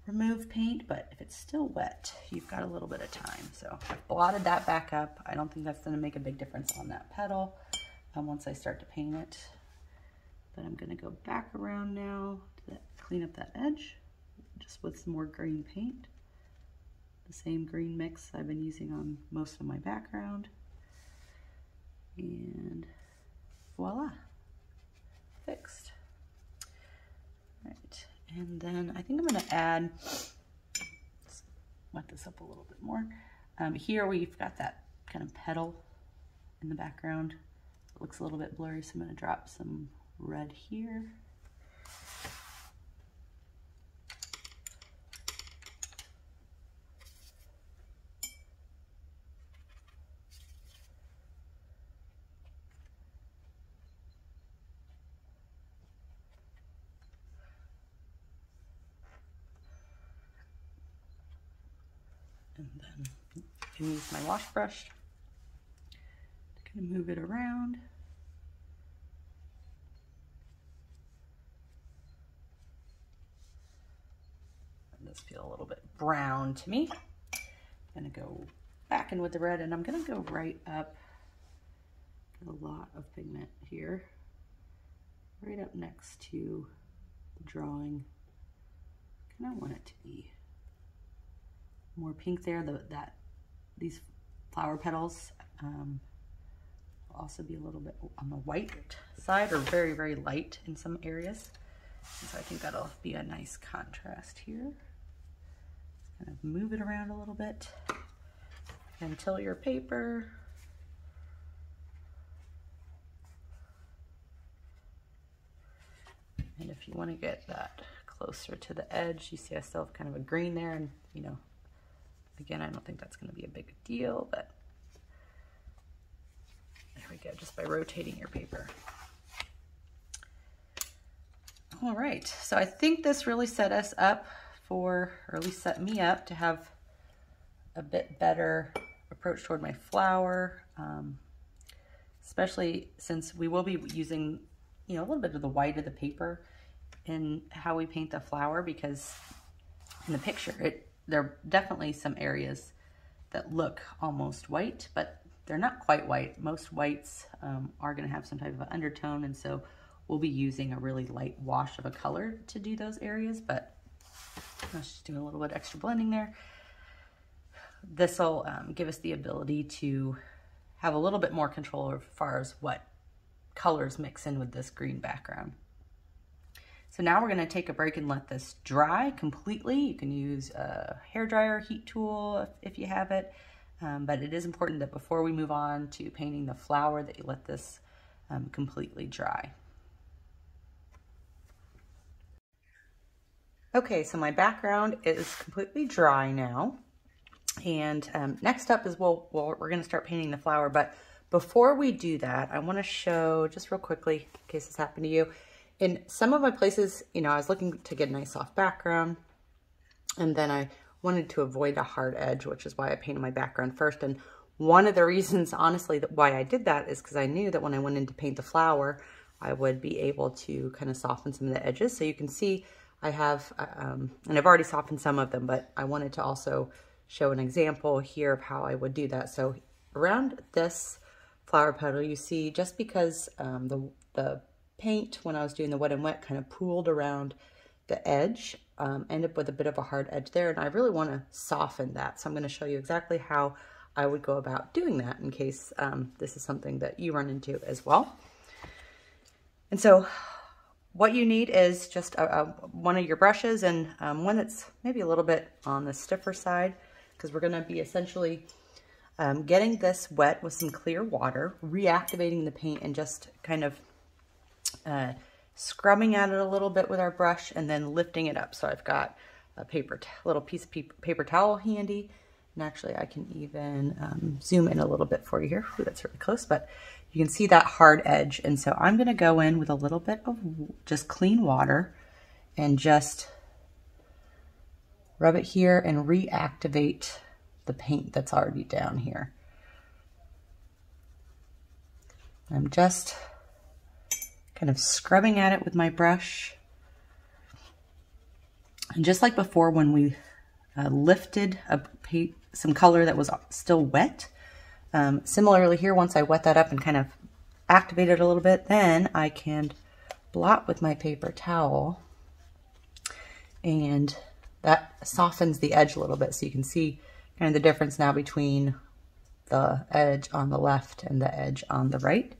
remove paint, but if it's still wet, you've got a little bit of time. So I've blotted that back up. I don't think that's going to make a big difference on that petal once I start to paint it. But I'm going to go back around now to clean up that edge just with some more green paint. The same green mix I've been using on most of my background. And voila, fixed. All right. And then I think I'm going to add, let's wet this up a little bit more. Here we've got that kind of petal in the background. It looks a little bit blurry, so I'm going to drop some red here. And then I can use my wash brush to kind of move it around. And this feels a little bit brown to me. I'm gonna go back in with the red, and I'm gonna go right up. Got a lot of pigment here, right up next to the drawing. I kind of want it to be more pink there. These flower petals will also be a little bit on the white side, or very, very light in some areas. And so I think that'll be a nice contrast here. Kind of move it around a little bit until your paper. And if you want to get that closer to the edge, you see I still have kind of a green there, and you know, again, I don't think that's going to be a big deal, but there we go, just by rotating your paper. All right, so I think this really set us up for, or at least set me up to have a bit better approach toward my flower, especially since we will be using, you know, a little bit of the white of the paper in how we paint the flower, because in the picture, there are definitely some areas that look almost white, but they're not quite white. Most whites are going to have some type of undertone, and so we'll be using a really light wash of a color to do those areas, but let's just do a little bit extra blending there. This will give us the ability to have a little bit more control as far as what colors mix in with this green background. So now we're going to take a break and let this dry completely. You can use a hairdryer heat tool if you have it, but it is important that before we move on to painting the flower that you let this completely dry. Okay, so my background is completely dry now, and next up is we're going to start painting the flower. But before we do that, I want to show just real quickly, in case this happened to you. In some of my places, you know, I was looking to get a nice soft background, and then I wanted to avoid a hard edge, which is why I painted my background first. And one of the reasons, honestly, why I did that is because I knew that when I went in to paint the flower, I would be able to kind of soften some of the edges. So you can see I have, and I've already softened some of them, but I wanted to also show an example here of how I would do that. So around this flower petal, you see, just because the paint, when I was doing the wet and wet, kind of pooled around the edge, ended up with a bit of a hard edge there, and I really want to soften that. So I'm going to show you exactly how I would go about doing that in case this is something that you run into as well. And so what you need is just one of your brushes, and one that's maybe a little bit on the stiffer side, because we're going to be essentially getting this wet with some clear water, reactivating the paint, and just kind of scrubbing at it a little bit with our brush and then lifting it up. So I've got a little piece of paper towel handy, and actually I can even zoom in a little bit for you here. Ooh, that's really close, but you can see that hard edge. And so I'm going to go in with a little bit of just clean water and just rub it here and reactivate the paint that's already down here. I'm just kind of scrubbing at it with my brush. And just like before, when we lifted some color that was still wet, similarly here, once I wet that up and kind of activate it a little bit, then I can blot with my paper towel, and that softens the edge a little bit. So you can see kind of the difference now between the edge on the left and the edge on the right.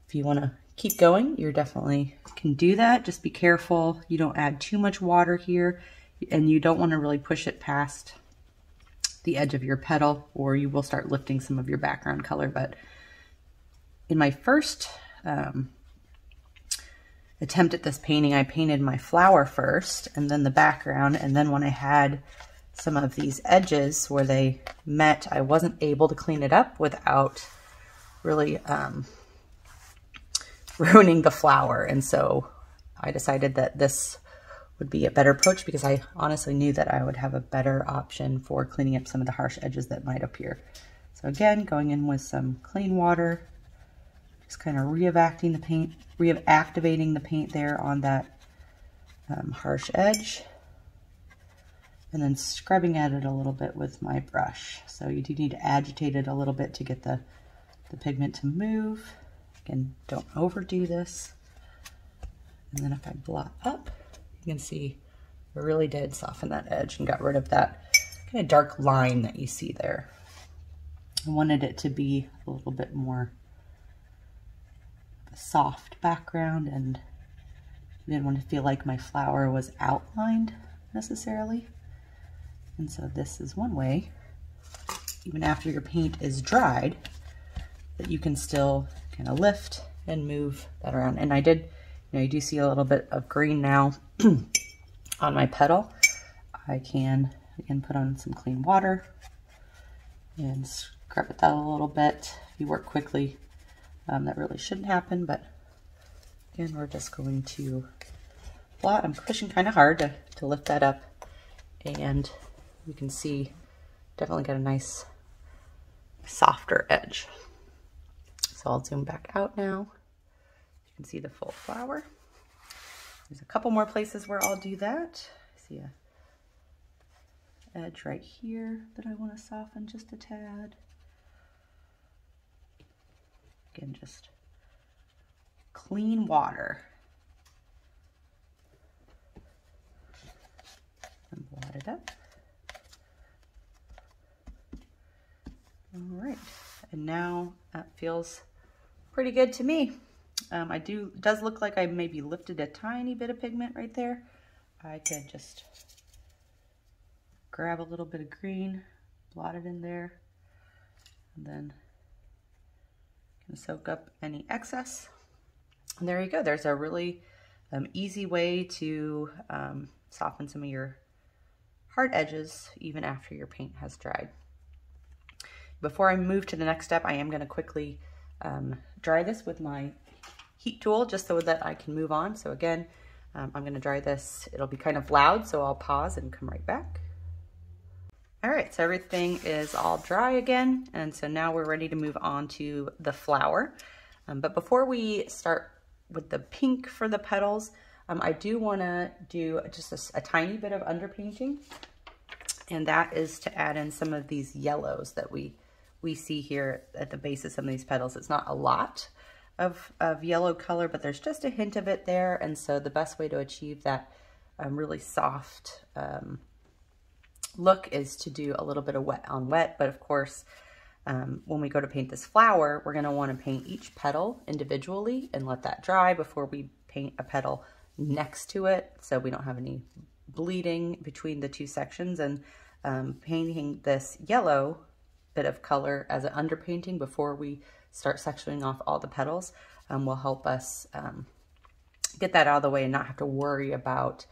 If you want to keep going, you definitely can do that. Just be careful you don't add too much water here, and you don't want to really push it past the edge of your petal, or you will start lifting some of your background color. But in my first attempt at this painting, I painted my flower first and then the background, and then when I had some of these edges where they met, I wasn't able to clean it up without really ruining the flower. And so I decided that this would be a better approach, because I honestly knew that I would have a better option for cleaning up some of the harsh edges that might appear. So again, going in with some clean water, just kind of reactivating the paint there on that harsh edge, and then scrubbing at it a little bit with my brush. So you do need to agitate it a little bit to get the pigment to move. Again, don't overdo this. And then if I blot up, you can see I really did soften that edge and got rid of that kind of dark line that you see there. I wanted it to be a little bit more of a soft background, and I didn't want to feel like my flower was outlined necessarily. And so this is one way, even after your paint is dried, that you can still kind of lift and move that around. And I did, you do see a little bit of green now on my petal. I can, again, put on some clean water and scrub it down a little bit. If you work quickly, that really shouldn't happen, but again, we're just going to blot. I'm pushing kind of hard to lift that up, and you can see definitely got a nice softer edge. So I'll zoom back out now. You can see the full flower. There's a couple more places where I'll do that. I see a edge right here that I want to soften just a tad. Again, just clean water. And blot it up. All right, and now that feels pretty good to me. It does look like I maybe lifted a tiny bit of pigment right there. I could just grab a little bit of green, blot it in there, and then can soak up any excess. And there you go. There's a really easy way to soften some of your hard edges even after your paint has dried. Before I move to the next step, I am going to quickly dry this with my heat tool just so that I can move on. So again, I'm going to dry this. It'll be kind of loud, so I'll pause and come right back. All right, so everything is all dry again, and so now we're ready to move on to the flower. But before we start with the pink for the petals, I do want to do just a tiny bit of underpainting, and that is to add in some of these yellows that we see here at the base of some of these petals. It's not a lot of yellow color, but there's just a hint of it there. And so the best way to achieve that really soft look is to do a little bit of wet on wet, but of course, when we go to paint this flower, we're gonna wanna paint each petal individually and let that dry before we paint a petal next to it, so we don't have any bleeding between the two sections. And painting this yellow bit of color as an underpainting before we start sectioning off all the petals will help us get that out of the way and not have to worry about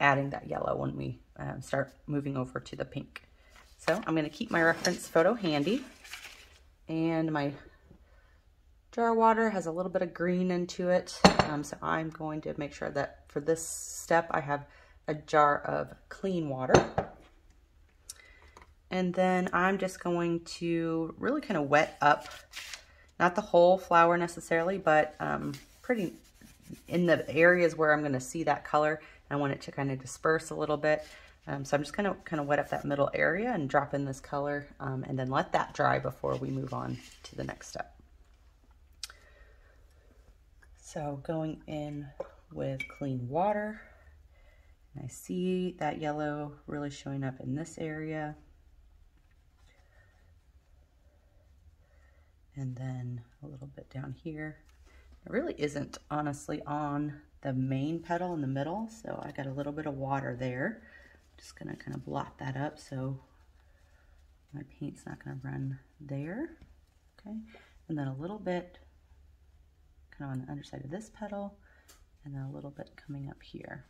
adding that yellow when we start moving over to the pink. So I'm going to keep my reference photo handy, and my jar water has a little bit of green into it, so I'm going to make sure that for this step I have a jar of clean water. And then I'm just going to really kind of wet up, not the whole flower necessarily, but pretty in the areas where I'm going to see that color. I want it to kind of disperse a little bit. So I'm just going to kind of wet up that middle area and drop in this color, and then let that dry before we move on to the next step. So going in with clean water, and I see that yellow really showing up in this area. And then a little bit down here. It really isn't honestly on the main petal in the middle, so I got a little bit of water there. Just gonna kind of blot that up so my paint's not gonna run there. Okay, and then a little bit kind of on the underside of this petal, and then a little bit coming up here.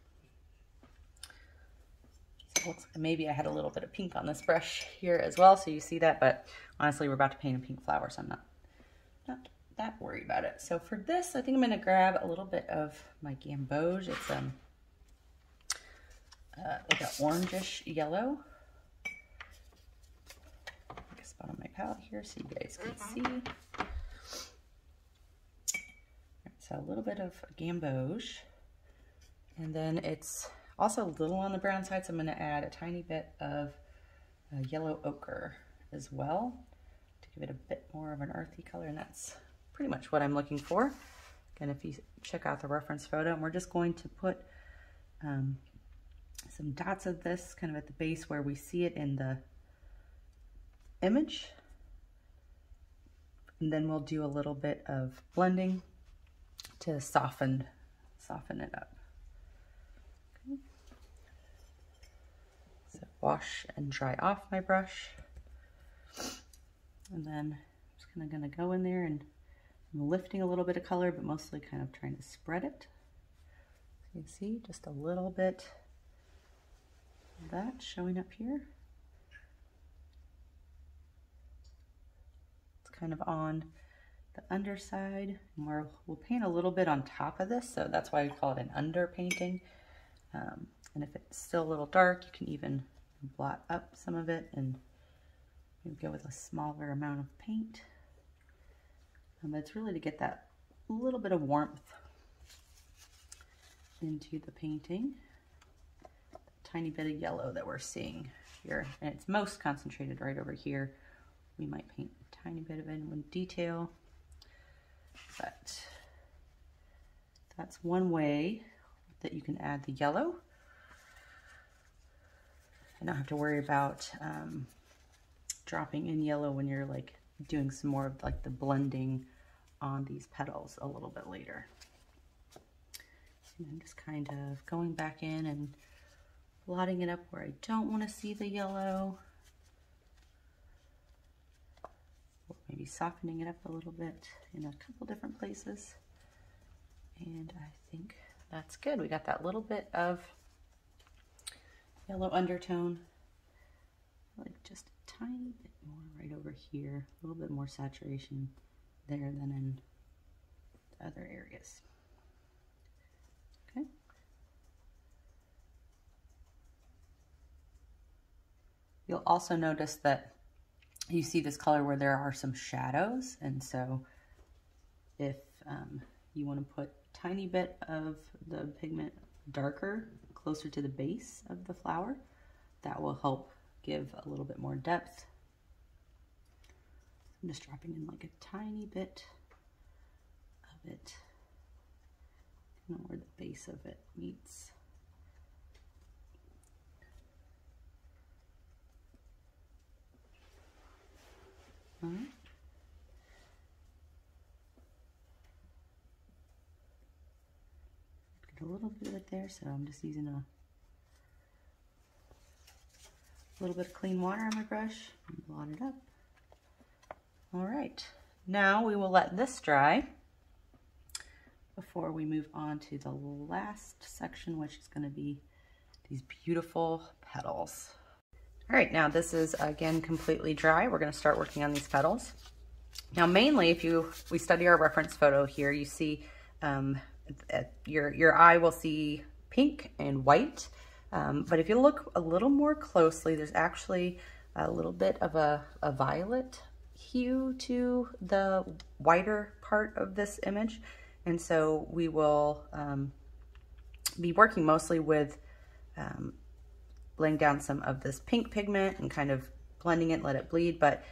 So it looks like maybe I had a little bit of pink on this brush here as well, so you see that, but honestly we're about to paint a pink flower, so I'm not that worried about it. So for this, I think I'm going to grab a little bit of my gamboge. It's like an orangish yellow. Make a spot on my palette here so you guys can see. So a little bit of gamboge, and then it's also a little on the brown side, so I'm going to add a tiny bit of yellow ochre as well to give it a bit more of an earthy color, and that's pretty much what I'm looking for. Again, if you check out the reference photo, and we're just going to put some dots of this kind of at the base where we see it in the image, and then we'll do a little bit of blending to soften it up. Okay. So wash and dry off my brush, and then I'm just kind of going to go in there and I'm lifting a little bit of color, but mostly kind of trying to spread it. So you see just a little bit of that showing up here. It's kind of on the underside, and we'll paint a little bit on top of this, so that's why we call it an underpainting. And if it's still a little dark, you can even blot up some of it and maybe go with a smaller amount of paint. But it's really to get that little bit of warmth into the painting. The tiny bit of yellow that we're seeing here, and it's most concentrated right over here. We might paint a tiny bit of it in detail, but that's one way that you can add the yellow and not have to worry about dropping in yellow when you're like doing some more of like the blending on these petals a little bit later. And I'm just kind of going back in and blotting it up where I don't want to see the yellow. Or maybe softening it up a little bit in a couple different places. And I think that's good. We got that little bit of yellow undertone, like just a tiny bit more right over here, a little bit more saturation there than in the other areas. Okay. You'll also notice that you see this color where there are some shadows, and so if you want to put a tiny bit of the pigment darker closer to the base of the flower, that will help give a little bit more depth. I'm just dropping in like a tiny bit of it, kind of where the base of it meets. little bit of it there, so I'm just using a little bit of clean water on my brush and blot it up. All right, now we will let this dry before we move on to the last section, which is going to be these beautiful petals. All right, now this is again completely dry. We're going to start working on these petals. Now, mainly, if we study our reference photo here, you see your eye will see pink and white. But if you look a little more closely, there's actually a little bit of a violet hue to the whiter part of this image. And so we will be working mostly with laying down some of this pink pigment and kind of blending it, let it bleed. But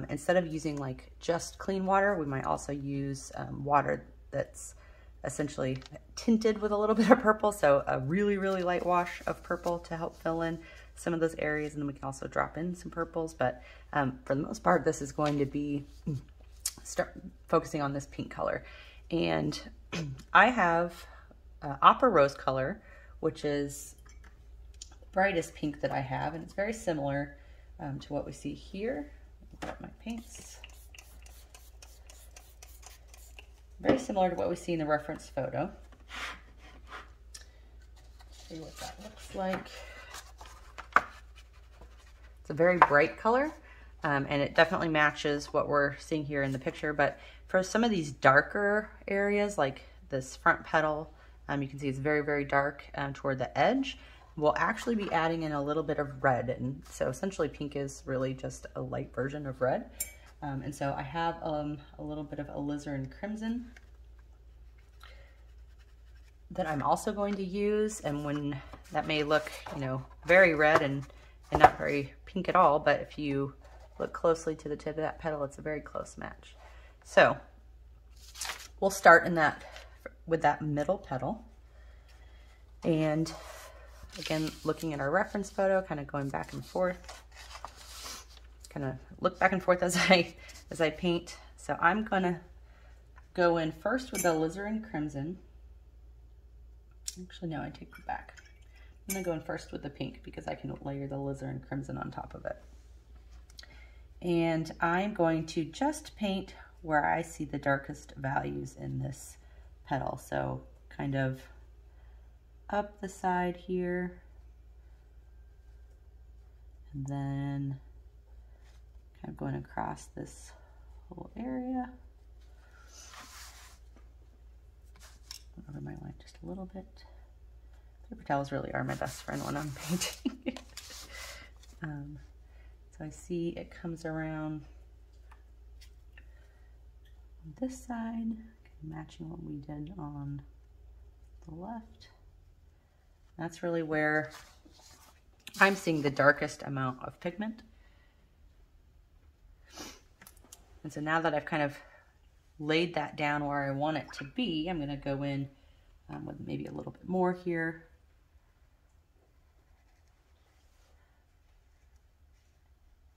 instead of using like just clean water, we might also use water that's essentially tinted with a little bit of purple. So a really, really light wash of purple to help fill in some of those areas. And then we can also drop in some purples. But for the most part, this is going to be start focusing on this pink color. And I have Opera Rose color, which is the brightest pink that I have. And it's very similar to what we see here. Grab my paints. Very similar to what we see in the reference photo. See what that looks like. It's a very bright color, and it definitely matches what we're seeing here in the picture. But for some of these darker areas, like this front petal, you can see it's very, very dark toward the edge. We'll actually be adding in a little bit of red. And so essentially pink is really just a light version of red. And so I have a little bit of alizarin crimson that I'm also going to use. And when that may look, you know, very red and not very pink at all, but if you look closely to the tip of that petal, it's a very close match. So we'll start with that middle petal. And again, looking at our reference photo, kind of going back and forth, kind of look back and forth as I paint. So I'm gonna go in first with the alizarin crimson. Actually, no, I take it back. I'm gonna go in first with the pink because I can layer the alizarin crimson on top of it. And I'm going to just paint where I see the darkest values in this petal. So kind of up the side here, and then kind of going across this whole area. Over my line just a little bit. Paper towels really are my best friend when I'm painting. So I see it comes around on this side, matching what we did on the left. That's really where I'm seeing the darkest amount of pigment. And so now that I've kind of laid that down where I want it to be, I'm going to go in with maybe a little bit more here.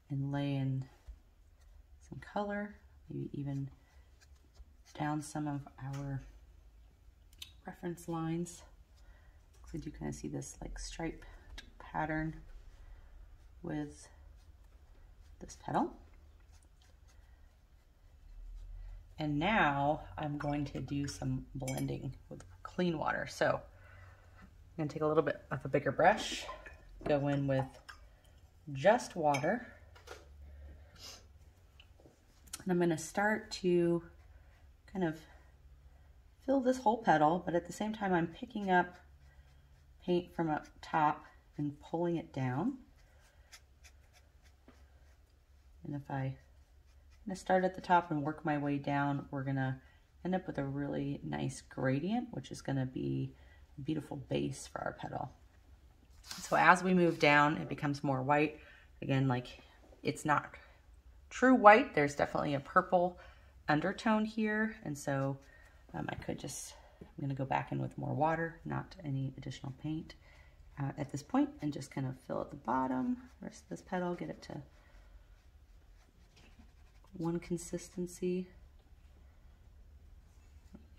And lay in some color, maybe even down some of our reference lines. So you kind of see this like stripe pattern with this petal. And now I'm going to do some blending with clean water. So I'm going to take a little bit of a bigger brush, go in with just water. And I'm going to start to kind of fill this whole petal, but at the same time I'm picking up paint from up top and pulling it down. And if I'm going to start at the top and work my way down, we're going to end up with a really nice gradient, which is going to be a beautiful base for our petal. So as we move down, it becomes more white. Again, like it's not true white. There's definitely a purple undertone here. And so I could just, I'm going to go back in with more water, not any additional paint at this point, and just kind of fill at the bottom, rest of this petal, get it to one consistency.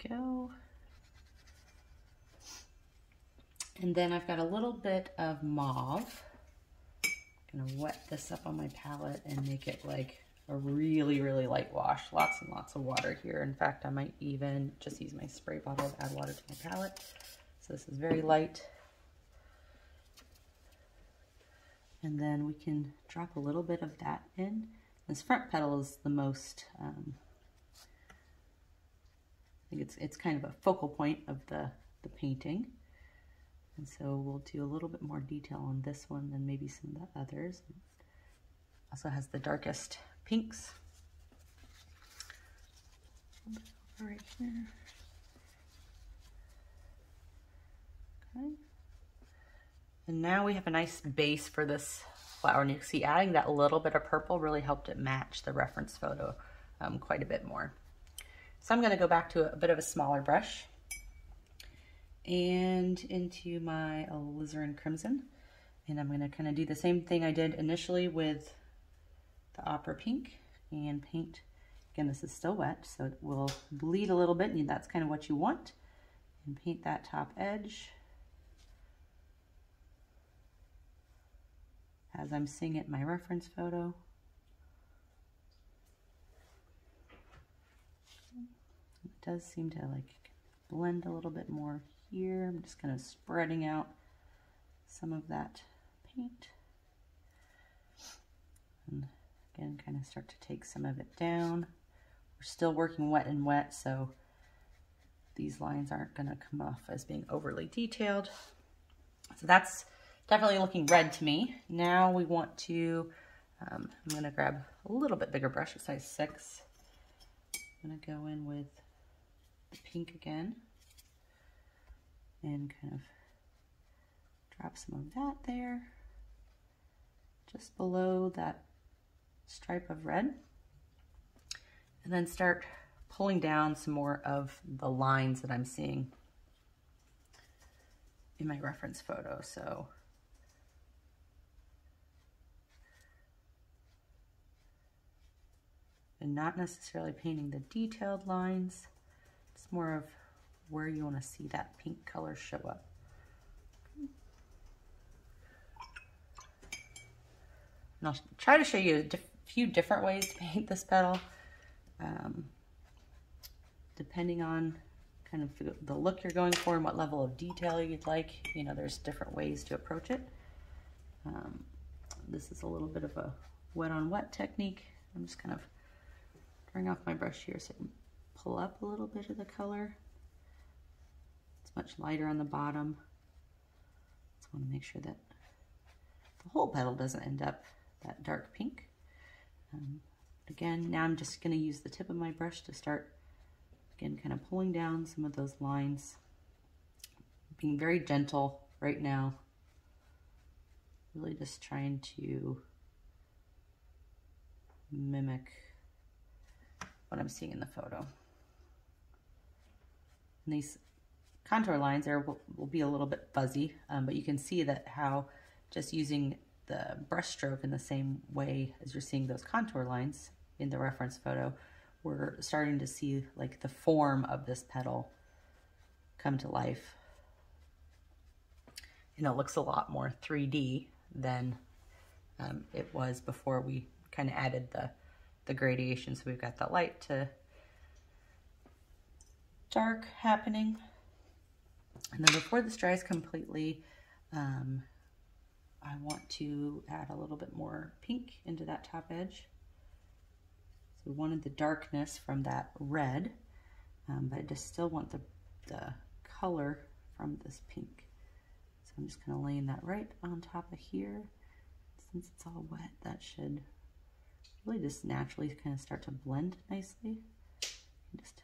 There we go. And then I've got a little bit of mauve. I'm gonna wet this up on my palette and make it like a really, really light wash. Lots and lots of water here. In fact, I might even just use my spray bottle to add water to my palette. So this is very light. And then we can drop a little bit of that in. This front petal is the most, I think it's kind of a focal point of the painting. And so we'll do a little bit more detail on this one than maybe some of the others. Also has the darkest pinks. Right here. Okay. And now we have a nice base for this flower. And you can see adding that little bit of purple really helped it match the reference photo quite a bit more. So I'm going to go back to a bit of a smaller brush and into my alizarin crimson. And I'm going to kind of do the same thing I did initially with the opera pink and paint. Again, this is still wet, so it will bleed a little bit, and that's kind of what you want. And paint that top edge as I'm seeing it in my reference photo. It does seem to like blend a little bit more here. I'm just kind of spreading out some of that paint. And again, kind of start to take some of it down. We're still working wet and wet, so these lines aren't going to come off as being overly detailed. So that's definitely looking red to me. Now we want to, I'm going to grab a little bit bigger brush, a size 6. I'm going to go in with the pink again and kind of drop some of that there, just below that stripe of red. And then start pulling down some more of the lines that I'm seeing in my reference photo. So and not necessarily painting the detailed lines. It's more of where you want to see that pink color show up. And I'll try to show you a few different ways to paint this petal, depending on kind of the look you're going for and what level of detail you'd like. You know, there's different ways to approach it. This is a little bit of a wet on wet technique. I'm just kind of drawing off my brush here so I can pull up a little bit of the color. It's much lighter on the bottom. Just want to make sure that the whole petal doesn't end up that dark pink. Again, now I'm just going to use the tip of my brush to start, again, kind of pulling down some of those lines. Being very gentle right now. Really just trying to mimic what I'm seeing in the photo. And these contour lines there will be a little bit fuzzy, but you can see that how just using the brush stroke in the same way as you're seeing those contour lines in the reference photo, we're starting to see like the form of this petal come to life. And it looks a lot more 3D than it was before we kind of added the gradation. So we've got the light to dark happening. And then before this dries completely, I want to add a little bit more pink into that top edge. So we wanted the darkness from that red, but I just still want the color from this pink. So I'm just kind of laying that right on top of here. Since it's all wet, that should really just naturally kind of start to blend nicely. And just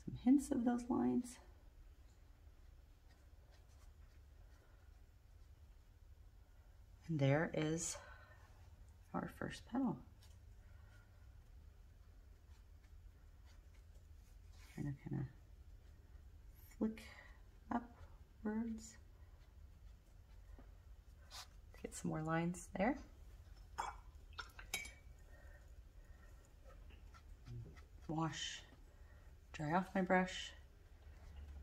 some hints of those lines. And there is our first petal. Trying to kind of flick upwards. Get some more lines there. Wash, dry off my brush.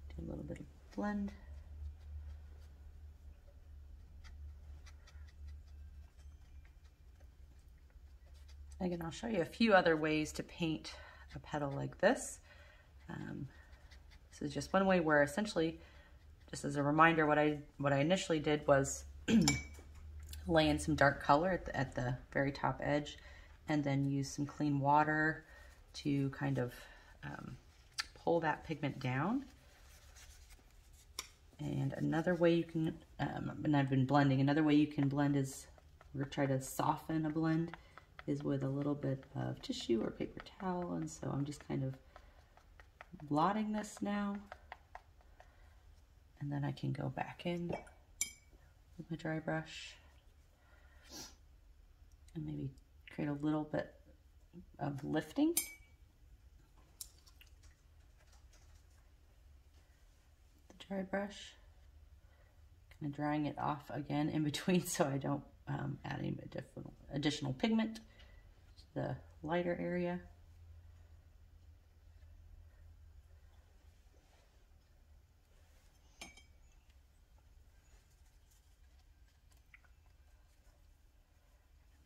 Do a little bit of blend. Again, I'll show you a few other ways to paint a petal like this. This is just one way where essentially, just as a reminder, what I initially did was lay in some dark color at the very top edge, and then use some clean water to kind of pull that pigment down. And another way you can, and I've been blending, another way you can blend is, or try to soften a blend, is with a little bit of tissue or paper towel. And so I'm just kind of blotting this now. And then I can go back in with my dry brush and maybe create a little bit of lifting. The dry brush, kind of drying it off again in between so I don't add any additional pigment to the lighter area.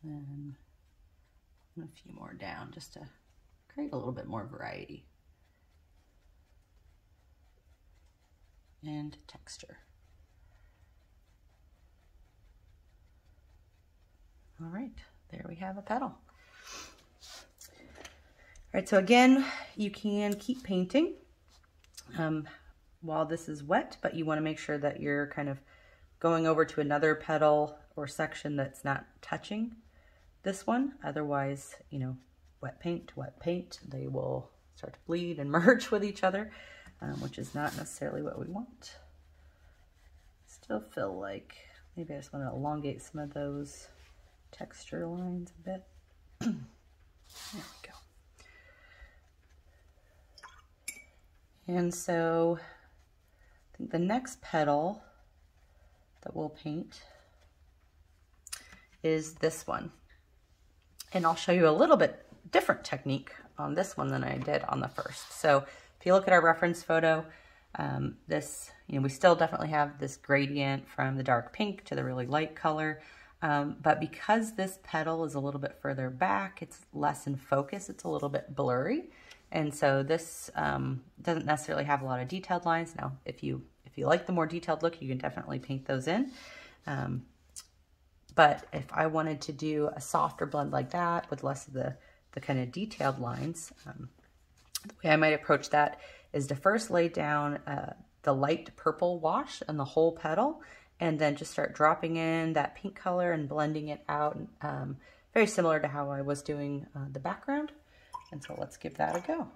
Then a few more down just to create a little bit more variety and texture. All right, there we have a petal. All right, so again, you can keep painting while this is wet, but you want to make sure that you're kind of going over to another petal or section that's not touching this one. Otherwise, you know, wet paint to wet paint, they will start to bleed and merge with each other, which is not necessarily what we want. Still feel like maybe I just want to elongate some of those texture lines a bit. There we go. And so I think the next petal that we'll paint is this one. And I'll show you a little bit different technique on this one than I did on the first. So if you look at our reference photo, this, you know, we still definitely have this gradient from the dark pink to the really light color. But because this petal is a little bit further back, it's less in focus, it's a little bit blurry. And so this doesn't necessarily have a lot of detailed lines. Now, if you like the more detailed look, you can definitely paint those in. But if I wanted to do a softer blend like that with less of the kind of detailed lines, the way I might approach that is to first lay down the light purple wash on the whole petal, and then just start dropping in that pink color and blending it out, very similar to how I was doing the background. And so let's give that a go.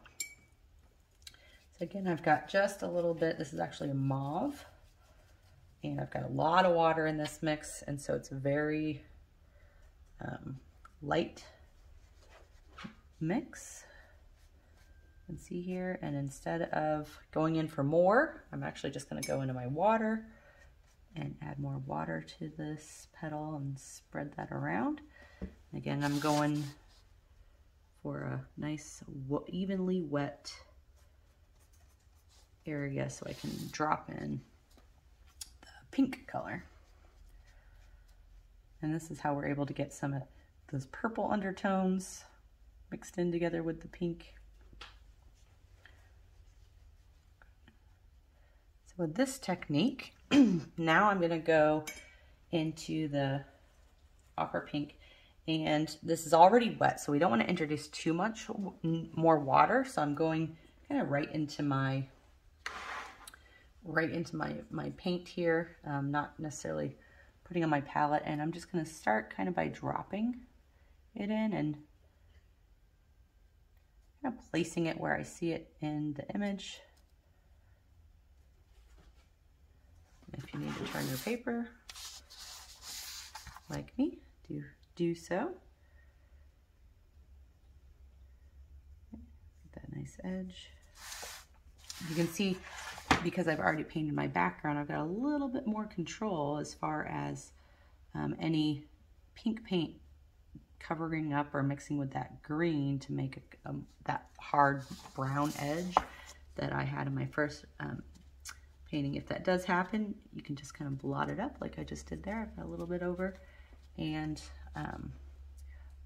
So again, I've got just a little bit, this is actually a mauve, and I've got a lot of water in this mix, and so it's a very light mix. You can see here, and instead of going in for more, I'm actually just going to go into my water and add more water to this petal and spread that around. Again, I'm going for a nice evenly wet area so I can drop in the pink color. And this is how we're able to get some of those purple undertones mixed in together with the pink. So with this technique, now I'm going to go into the opera pink, and this is already wet, so we don't want to introduce too much more water. So I'm going kind of right into my paint here, not necessarily putting on my palette, and I'm just going to start kind of by dropping it in and kind of placing it where I see it in the image. If you need to turn your paper, like me, do so. Get that nice edge. You can see, because I've already painted my background, I've got a little bit more control as far as any pink paint covering up or mixing with that green to make that hard brown edge that I had in my first painting. If that does happen, you can just kind of blot it up like I just did there. I've got a little bit over, and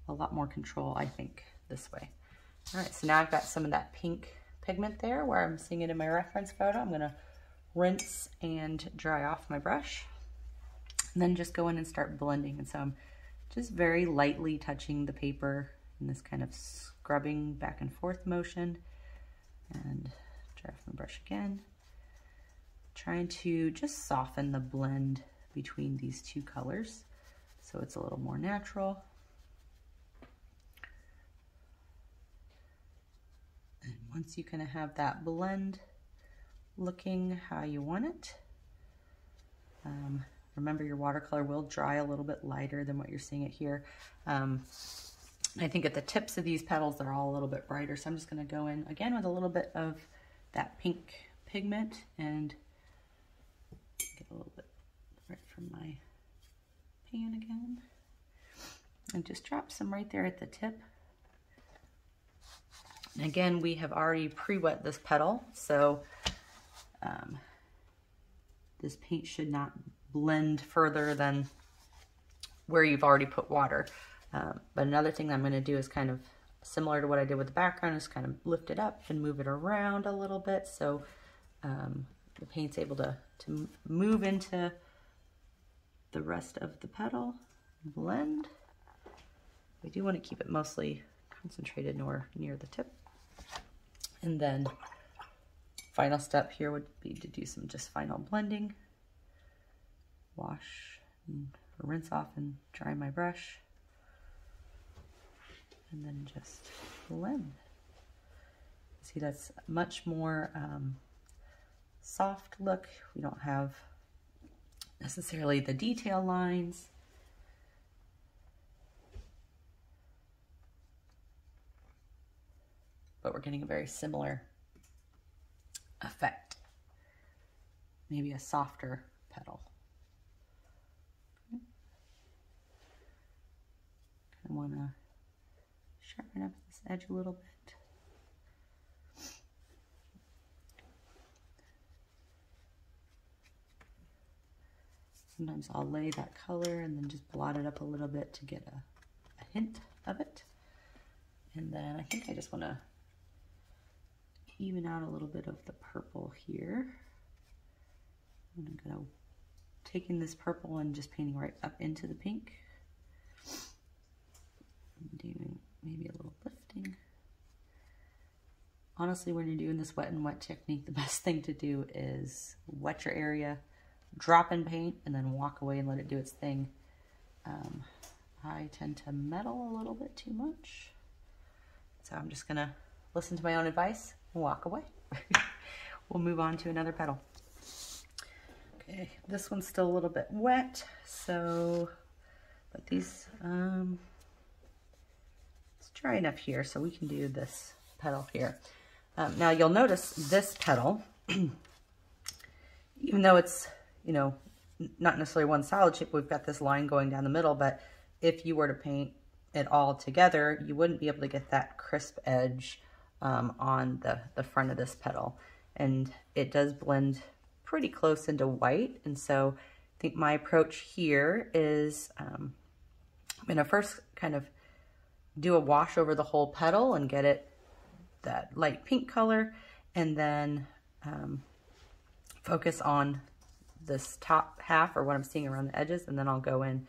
a lot more control, I think, this way. All right, so now I've got some of that pink pigment there where I'm seeing it in my reference photo. I'm gonna rinse and dry off my brush, and then just go in and start blending. And so I'm just very lightly touching the paper in this kind of scrubbing back and forth motion, and dry off my brush again. Trying to just soften the blend between these two colors so it's a little more natural. And once you kind of have that blend looking how you want it, remember your watercolor will dry a little bit lighter than what you're seeing it here. I think at the tips of these petals, they're all a little bit brighter. So I'm just gonna go in again with a little bit of that pink pigment and get a little bit right from my pan again. And just drop some right there at the tip. And again, we have already pre-wet this petal, so this paint should not blend further than where you've already put water. But another thing that I'm going to do is kind of similar to what I did with the background, is kind of lift it up and move it around a little bit so the paint's able to move into the rest of the petal, blend. We do want to keep it mostly concentrated near the tip. And then final step here would be to do some just final blending. Wash and rinse off and dry my brush. And then just blend. See, that's much more soft look. We don't have necessarily the detail lines. But we're getting a very similar effect. Maybe a softer petal. I want to sharpen up this edge a little bit. Sometimes I'll lay that color and then just blot it up a little bit to get a hint of it. And then I think I just want to even out a little bit of the purple here. And I'm going to taking this purple and just painting right up into the pink. I'm doing maybe a little lifting. Honestly, when you're doing this wet and wet technique, the best thing to do is wet your area, drop in paint, and then walk away and let it do its thing. I tend to meddle a little bit too much. So I'm just gonna listen to my own advice and walk away. We'll move on to another petal. Okay, this one's still a little bit wet, so, but these, it's dry enough here so we can do this petal here. Now you'll notice this petal, even though it's, you know, not necessarily one solid shape, we've got this line going down the middle, but if you were to paint it all together, you wouldn't be able to get that crisp edge on the front of this petal. And it does blend pretty close into white. And so I think my approach here is I'm gonna first kind of do a wash over the whole petal and get it that light pink color, and then focus on this top half, or what I'm seeing around the edges, and then I'll go in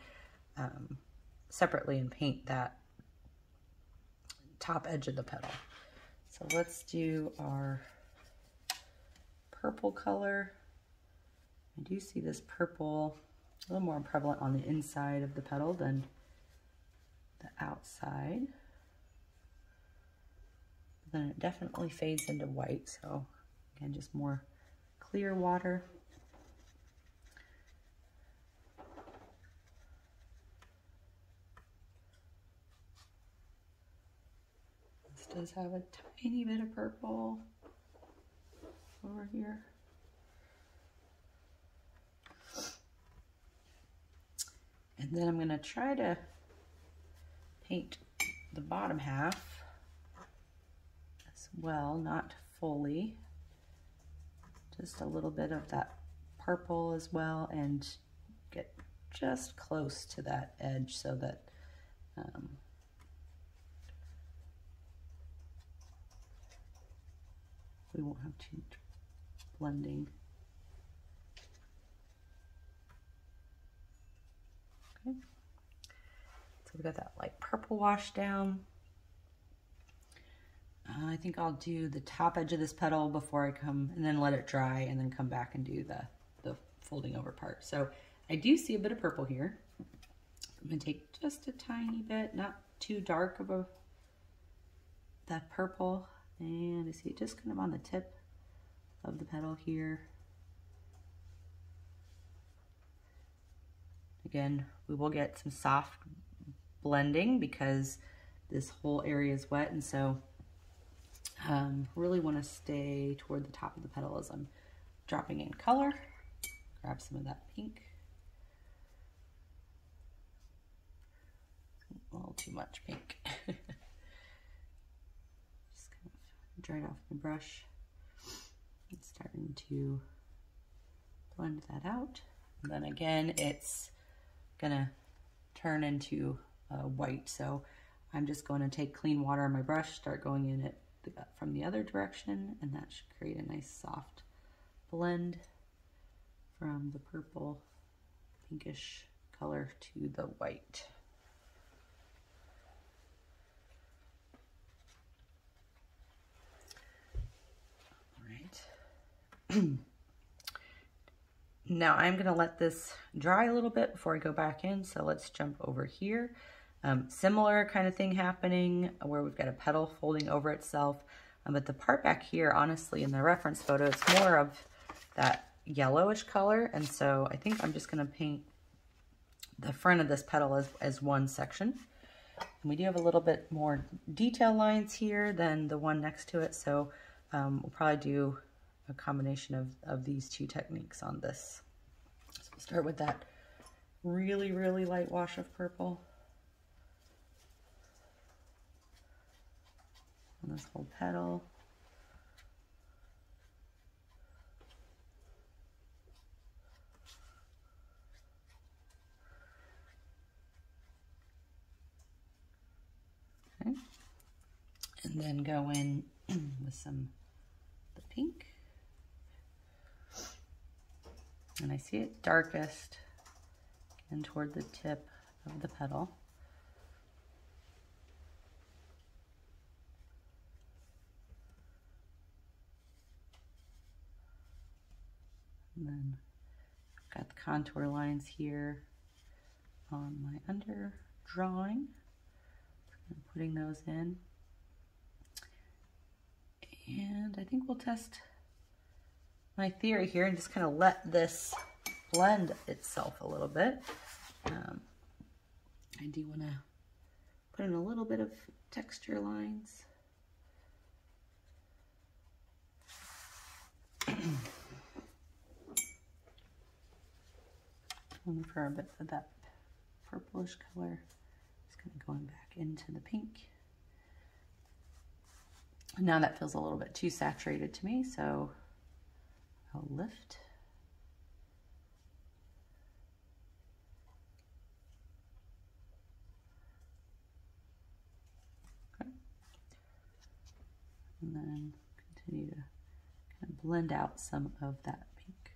separately and paint that top edge of the petal. So let's do our purple color. I do see this purple a little more prevalent on the inside of the petal than the outside. But then it definitely fades into white, so again, just more clear water. This does have a tiny bit of purple over here. And then I'm going to try to paint the bottom half as well, not fully. Just a little bit of that purple as well, and get just close to that edge so that we won't have too much blending. Okay. So we got that light purple wash down. I think I'll do the top edge of this petal before I come, and then let it dry, and then come back and do the folding over part. So I do see a bit of purple here. I'm gonna take just a tiny bit, not too dark of that purple, and I see it just kind of on the tip of the petal here. Again, we will get some soft blending because this whole area is wet, and so really want to stay toward the top of the petal as I'm dropping in color. Grab some of that pink. A little too much pink. Just kind of dry it off my brush. It's starting to blend that out. And then again, it's gonna turn into white. So I'm just going to take clean water on my brush, start going in it from the other direction, and that should create a nice soft blend from the purple pinkish color to the white. All right. Now I'm going to let this dry a little bit before I go back in, so let's jump over here. Similar kind of thing happening where we've got a petal folding over itself, but the part back here, honestly, in the reference photo, it's more of that yellowish color, and so I think I'm just going to paint the front of this petal as one section. And we do have a little bit more detail lines here than the one next to it, so we'll probably do a combination of these two techniques on this. So we'll start with that really, really light wash of purple on this whole petal. Okay. And then go in with some of the pink. And I see it darkest and toward the tip of the petal. And then I've got the contour lines here on my under drawing. I'm putting those in. And I think we'll test my theory here and just kind of let this blend itself a little bit. I do want to put in a little bit of texture lines. Looking for a bit of that purplish color. Just kind of going back into the pink. Now that feels a little bit too saturated to me, so I'll lift. Okay. And then continue to kind of blend out some of that pink.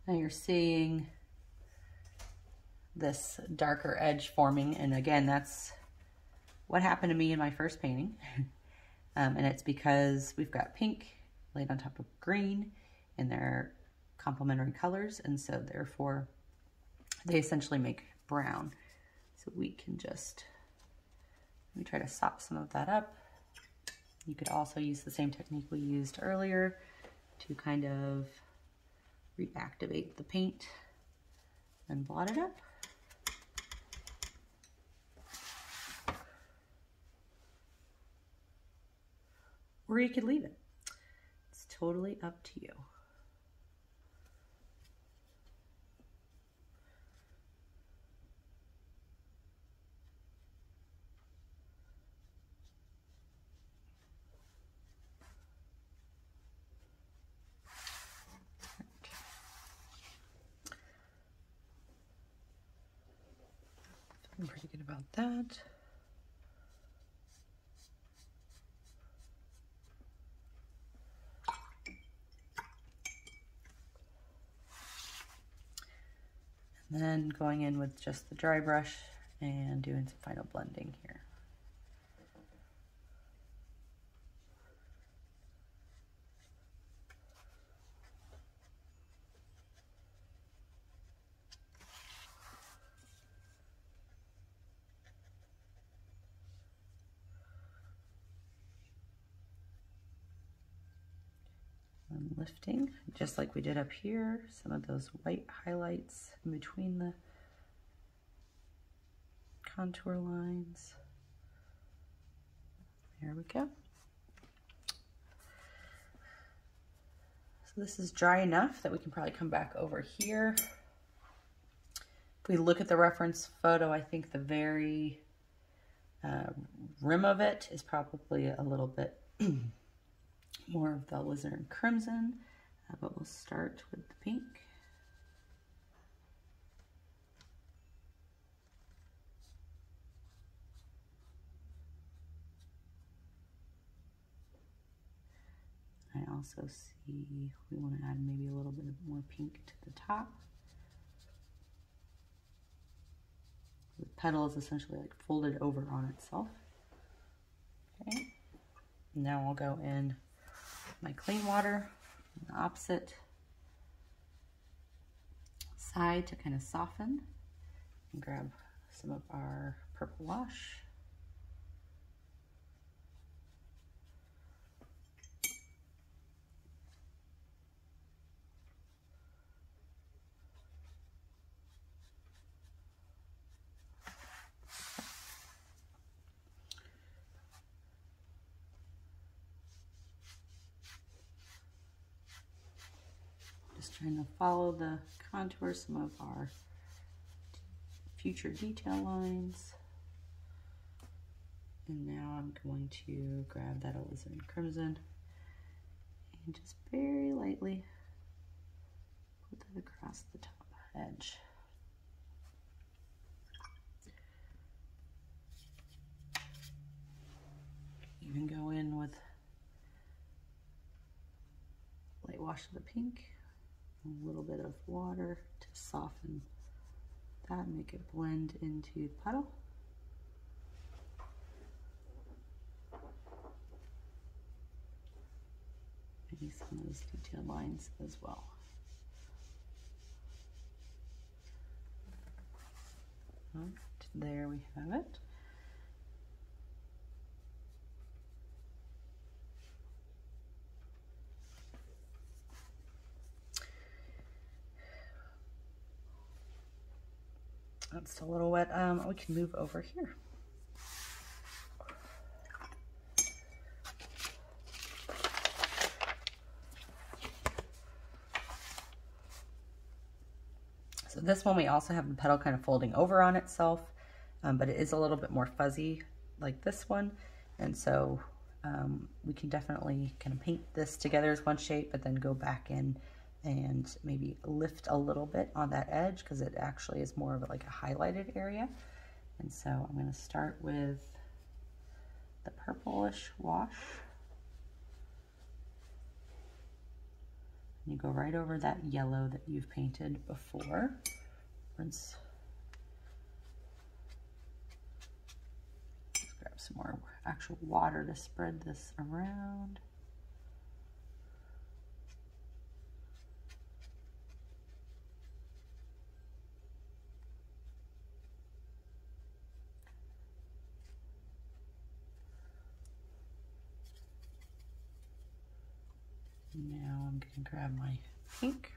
Now you're seeing this darker edge forming, and again, that's what happened to me in my first painting. And it's because we've got pink laid on top of green, and they're complementary colors, and so therefore they essentially make brown. So we can just, let me try to sop some of that up. You could also use the same technique we used earlier to kind of reactivate the paint and blot it up. Or you could leave it. It's totally up to you. Feeling pretty good about that. And then going in with just the dry brush and doing some final blending here. And lifting, just like we did up here, some of those white highlights in between the contour lines. There we go. So this is dry enough that we can probably come back over here. If we look at the reference photo, I think the very rim of it is probably a little bit more of the alizarin crimson, but we'll start with the pink. I also see we want to add maybe a little bit more pink to the top. The petal is essentially like folded over on itself. Okay. Now I'll go in my clean water on the opposite side to kind of soften, and grab some of our purple wash. Just trying to follow the contour, some of our future detail lines. And now I'm going to grab that alizarin crimson and just very lightly put that across the top edge. Even go in with light wash of the pink, a little bit of water to soften that, make it blend into the petal. Maybe some of those detailed lines as well. Right, there we have it. That's still a little wet. We can move over here. So this one we also have the petal kind of folding over on itself, but it is a little bit more fuzzy like this one. And so we can definitely kind of paint this together as one shape, but then go back in and maybe lift a little bit on that edge because it actually is more of like a highlighted area. And so I'm going to start with the purplish wash. And you go right over that yellow that you've painted before. Let's grab some more actual water to spread this around. Now I'm going to grab my pink.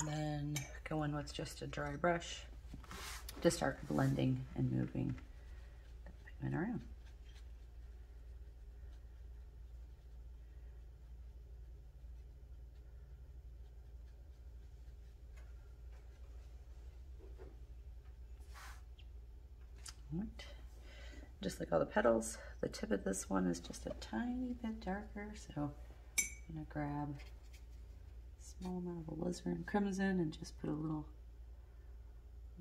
Then go in with just a dry brush to start blending and moving the pigment around. Right. Just like all the petals, the tip of this one is just a tiny bit darker, so I'm gonna grab a small amount of alizarin crimson and just put a little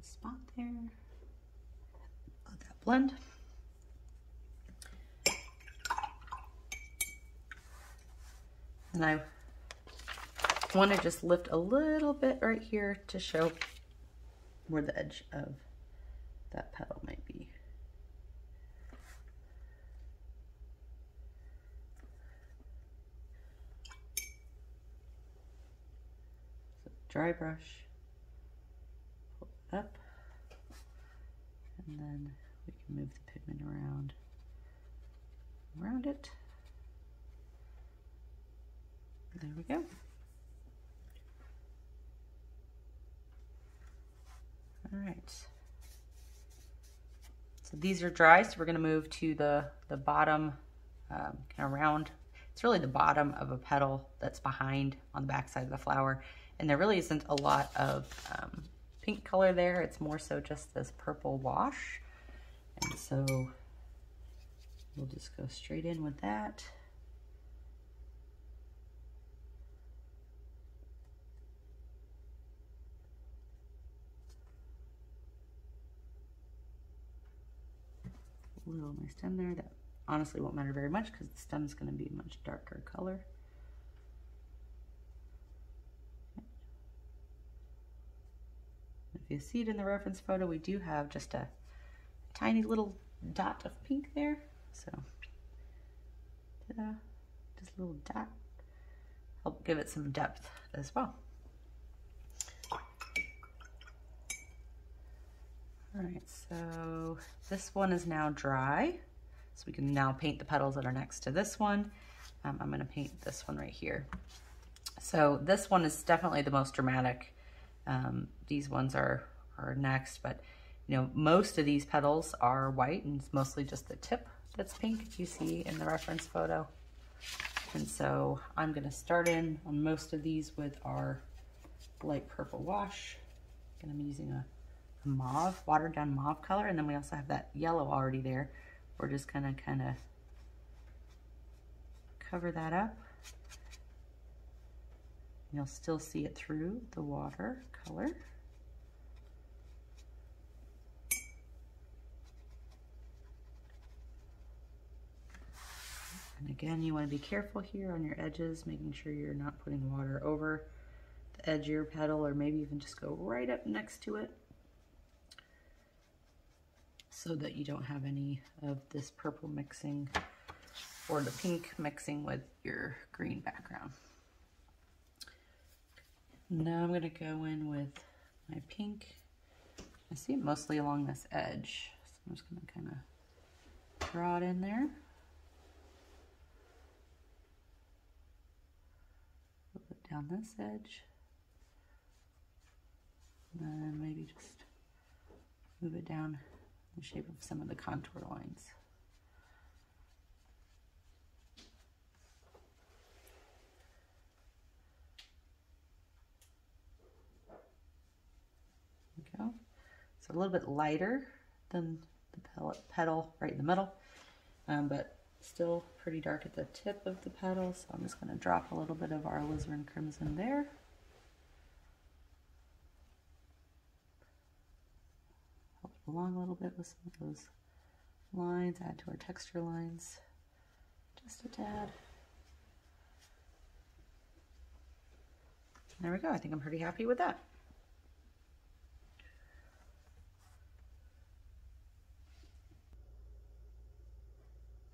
spot there. Let that blend. And I want to just lift a little bit right here to show where the edge of that petal might be. So dry brush, pull it up, and then we can move the pigment around it. There we go. All right. So these are dry, so we're going to move to the bottom, kind of round. It's really the bottom of a petal that's behind on the back side of the flower. And there really isn't a lot of pink color there. It's more so just this purple wash. And so we'll just go straight in with that. A little my stem there. That honestly won't matter very much because the stem is going to be a much darker color. If you see it in the reference photo, we do have just a tiny little dot of pink there. So, ta-da, just a little dot. Help give it some depth as well. All right, so this one is now dry. So we can now paint the petals that are next to this one. I'm gonna paint this one right here. So this one is definitely the most dramatic. These ones are next, but you know, most of these petals are white and it's mostly just the tip that's pink, if you see in the reference photo. And so I'm gonna start in on most of these with our light purple wash. And I'm using a mauve, watered down mauve color, and then we also have that yellow already there. We're just gonna kind of cover that up. You'll still see it through the water color. And again, you want to be careful here on your edges, making sure you're not putting water over the edge of your petal, or maybe even just go right up next to it, so that you don't have any of this purple mixing or the pink mixing with your green background. Now I'm gonna go in with my pink. I see it mostly along this edge, so I'm just gonna kind of draw it in there. A little bit down this edge. And then maybe just move it down the shape of some of the contour lines. There we go. So a little bit lighter than the petal right in the middle, but still pretty dark at the tip of the petal. So I'm just going to drop a little bit of our alizarin crimson there. Along a little bit with some of those lines, add to our texture lines just a tad. There we go. I think I'm pretty happy with that.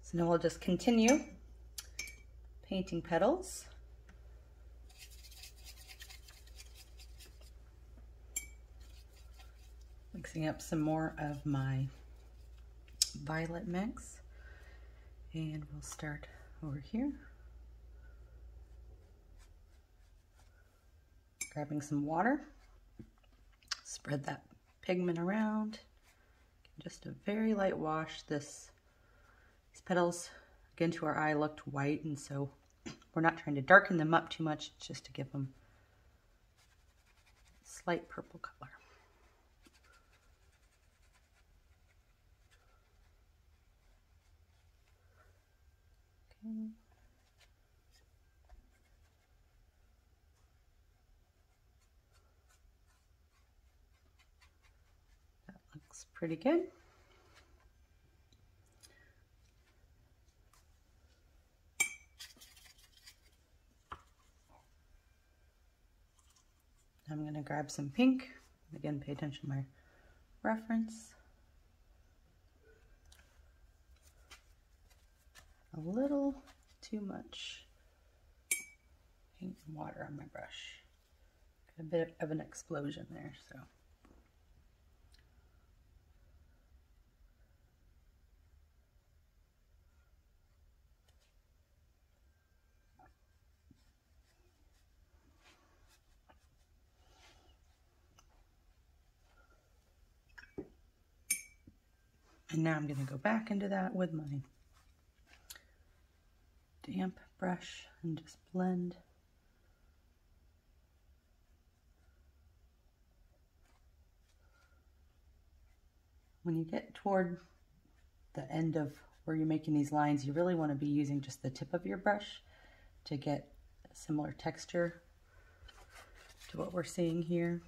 So now we'll just continue painting petals. Mixing up some more of my violet mix, and we'll start over here. Grabbing some water, spread that pigment around. Just a very light wash. These petals, again, to our eye looked white, and so we're not trying to darken them up too much, just to give them a slight purple color. That looks pretty good. I'm going to grab some pink. Again, pay attention to my reference. A little too much paint and water on my brush. Got a bit of an explosion there, so. And now I'm going to go back into that with my damp brush and just blend. When you get toward the end of where you're making these lines, you really want to be using just the tip of your brush to get a similar texture to what we're seeing here.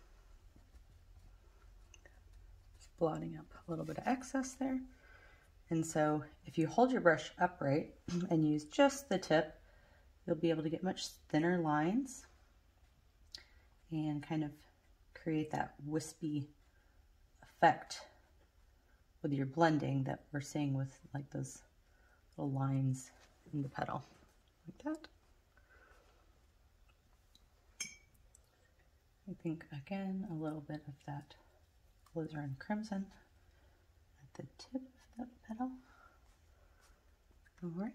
Blotting up a little bit of excess there. And so if you hold your brush upright and use just the tip, you'll be able to get much thinner lines and kind of create that wispy effect with your blending that we're seeing with like those little lines in the petal, like that. I think again a little bit of that alizarin crimson at the tip of that petal. All right.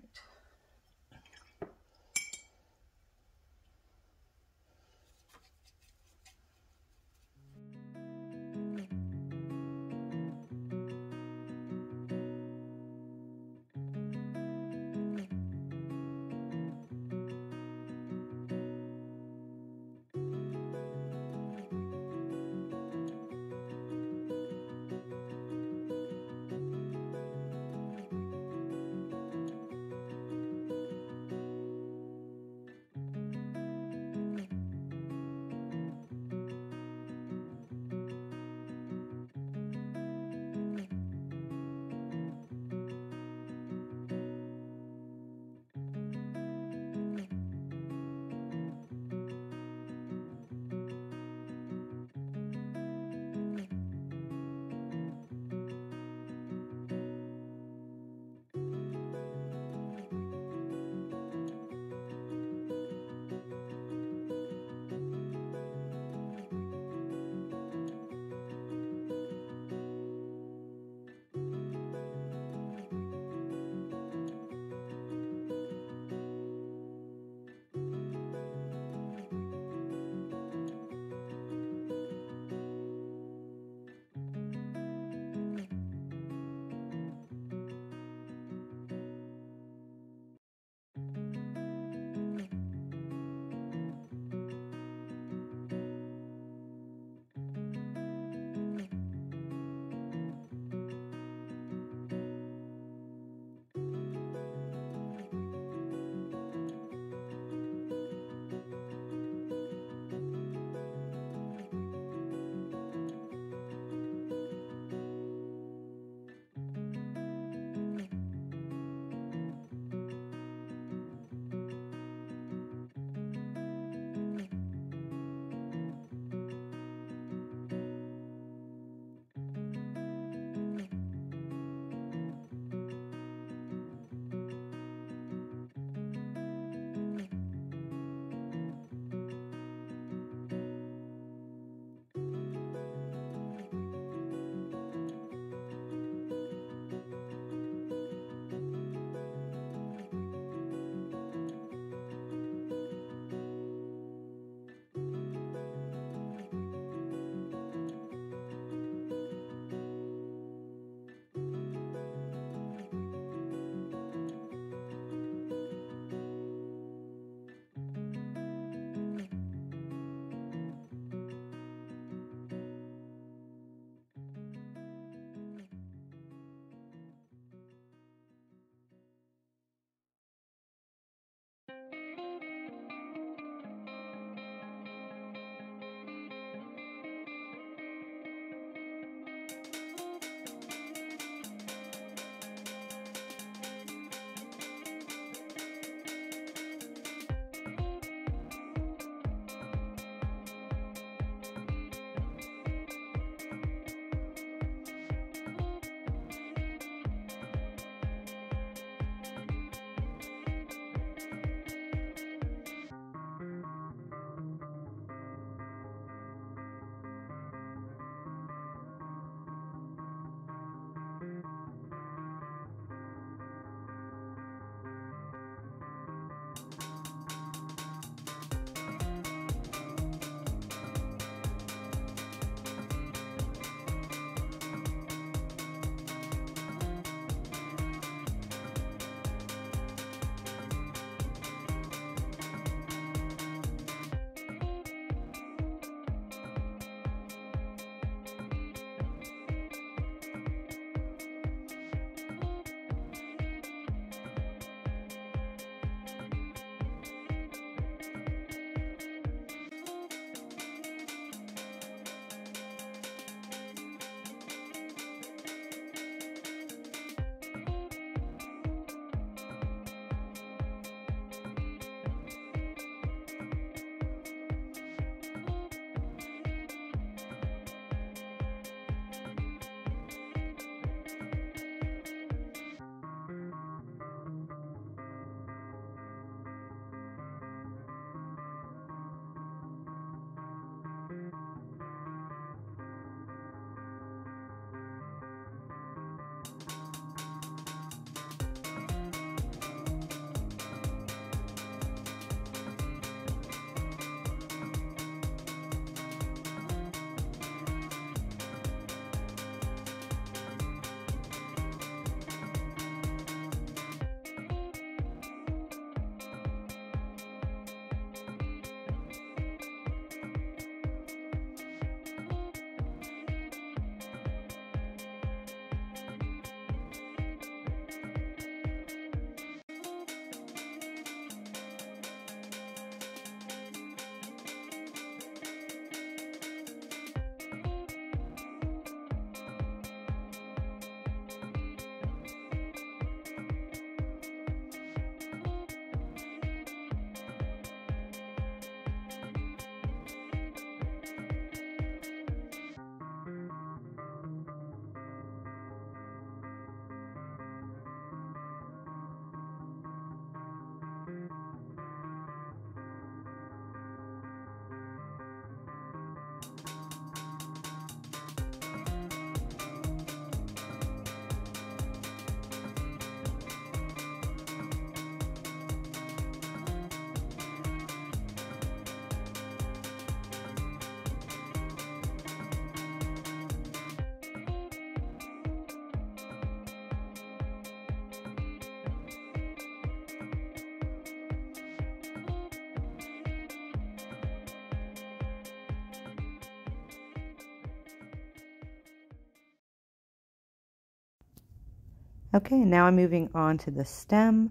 Okay, now I'm moving on to the stem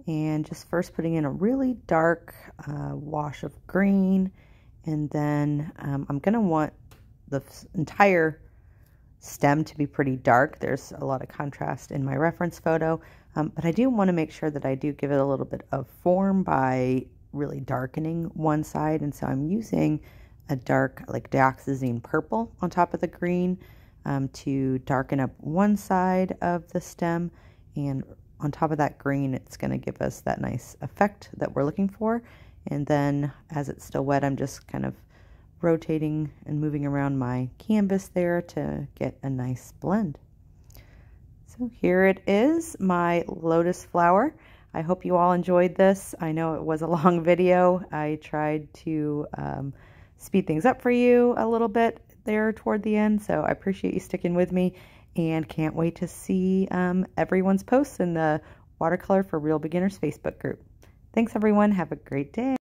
and just first putting in a really dark wash of green, and then I'm going to want the entire stem to be pretty dark. There's a lot of contrast in my reference photo, but I do want to make sure that I do give it a little bit of form by really darkening one side, and so I'm using a dark like dioxazine purple on top of the green to darken up one side of the stem, and on top of that green it's going to give us that nice effect that we're looking for. And then as it's still wet, I'm just kind of rotating and moving around my canvas there to get a nice blend. So here it is, my lotus flower. I hope you all enjoyed this. I know it was a long video. I tried to speed things up for you a little bit there toward the end, so I appreciate you sticking with me and can't wait to see everyone's posts in the Watercolor for Real Beginners Facebook group. Thanks everyone, have a great day.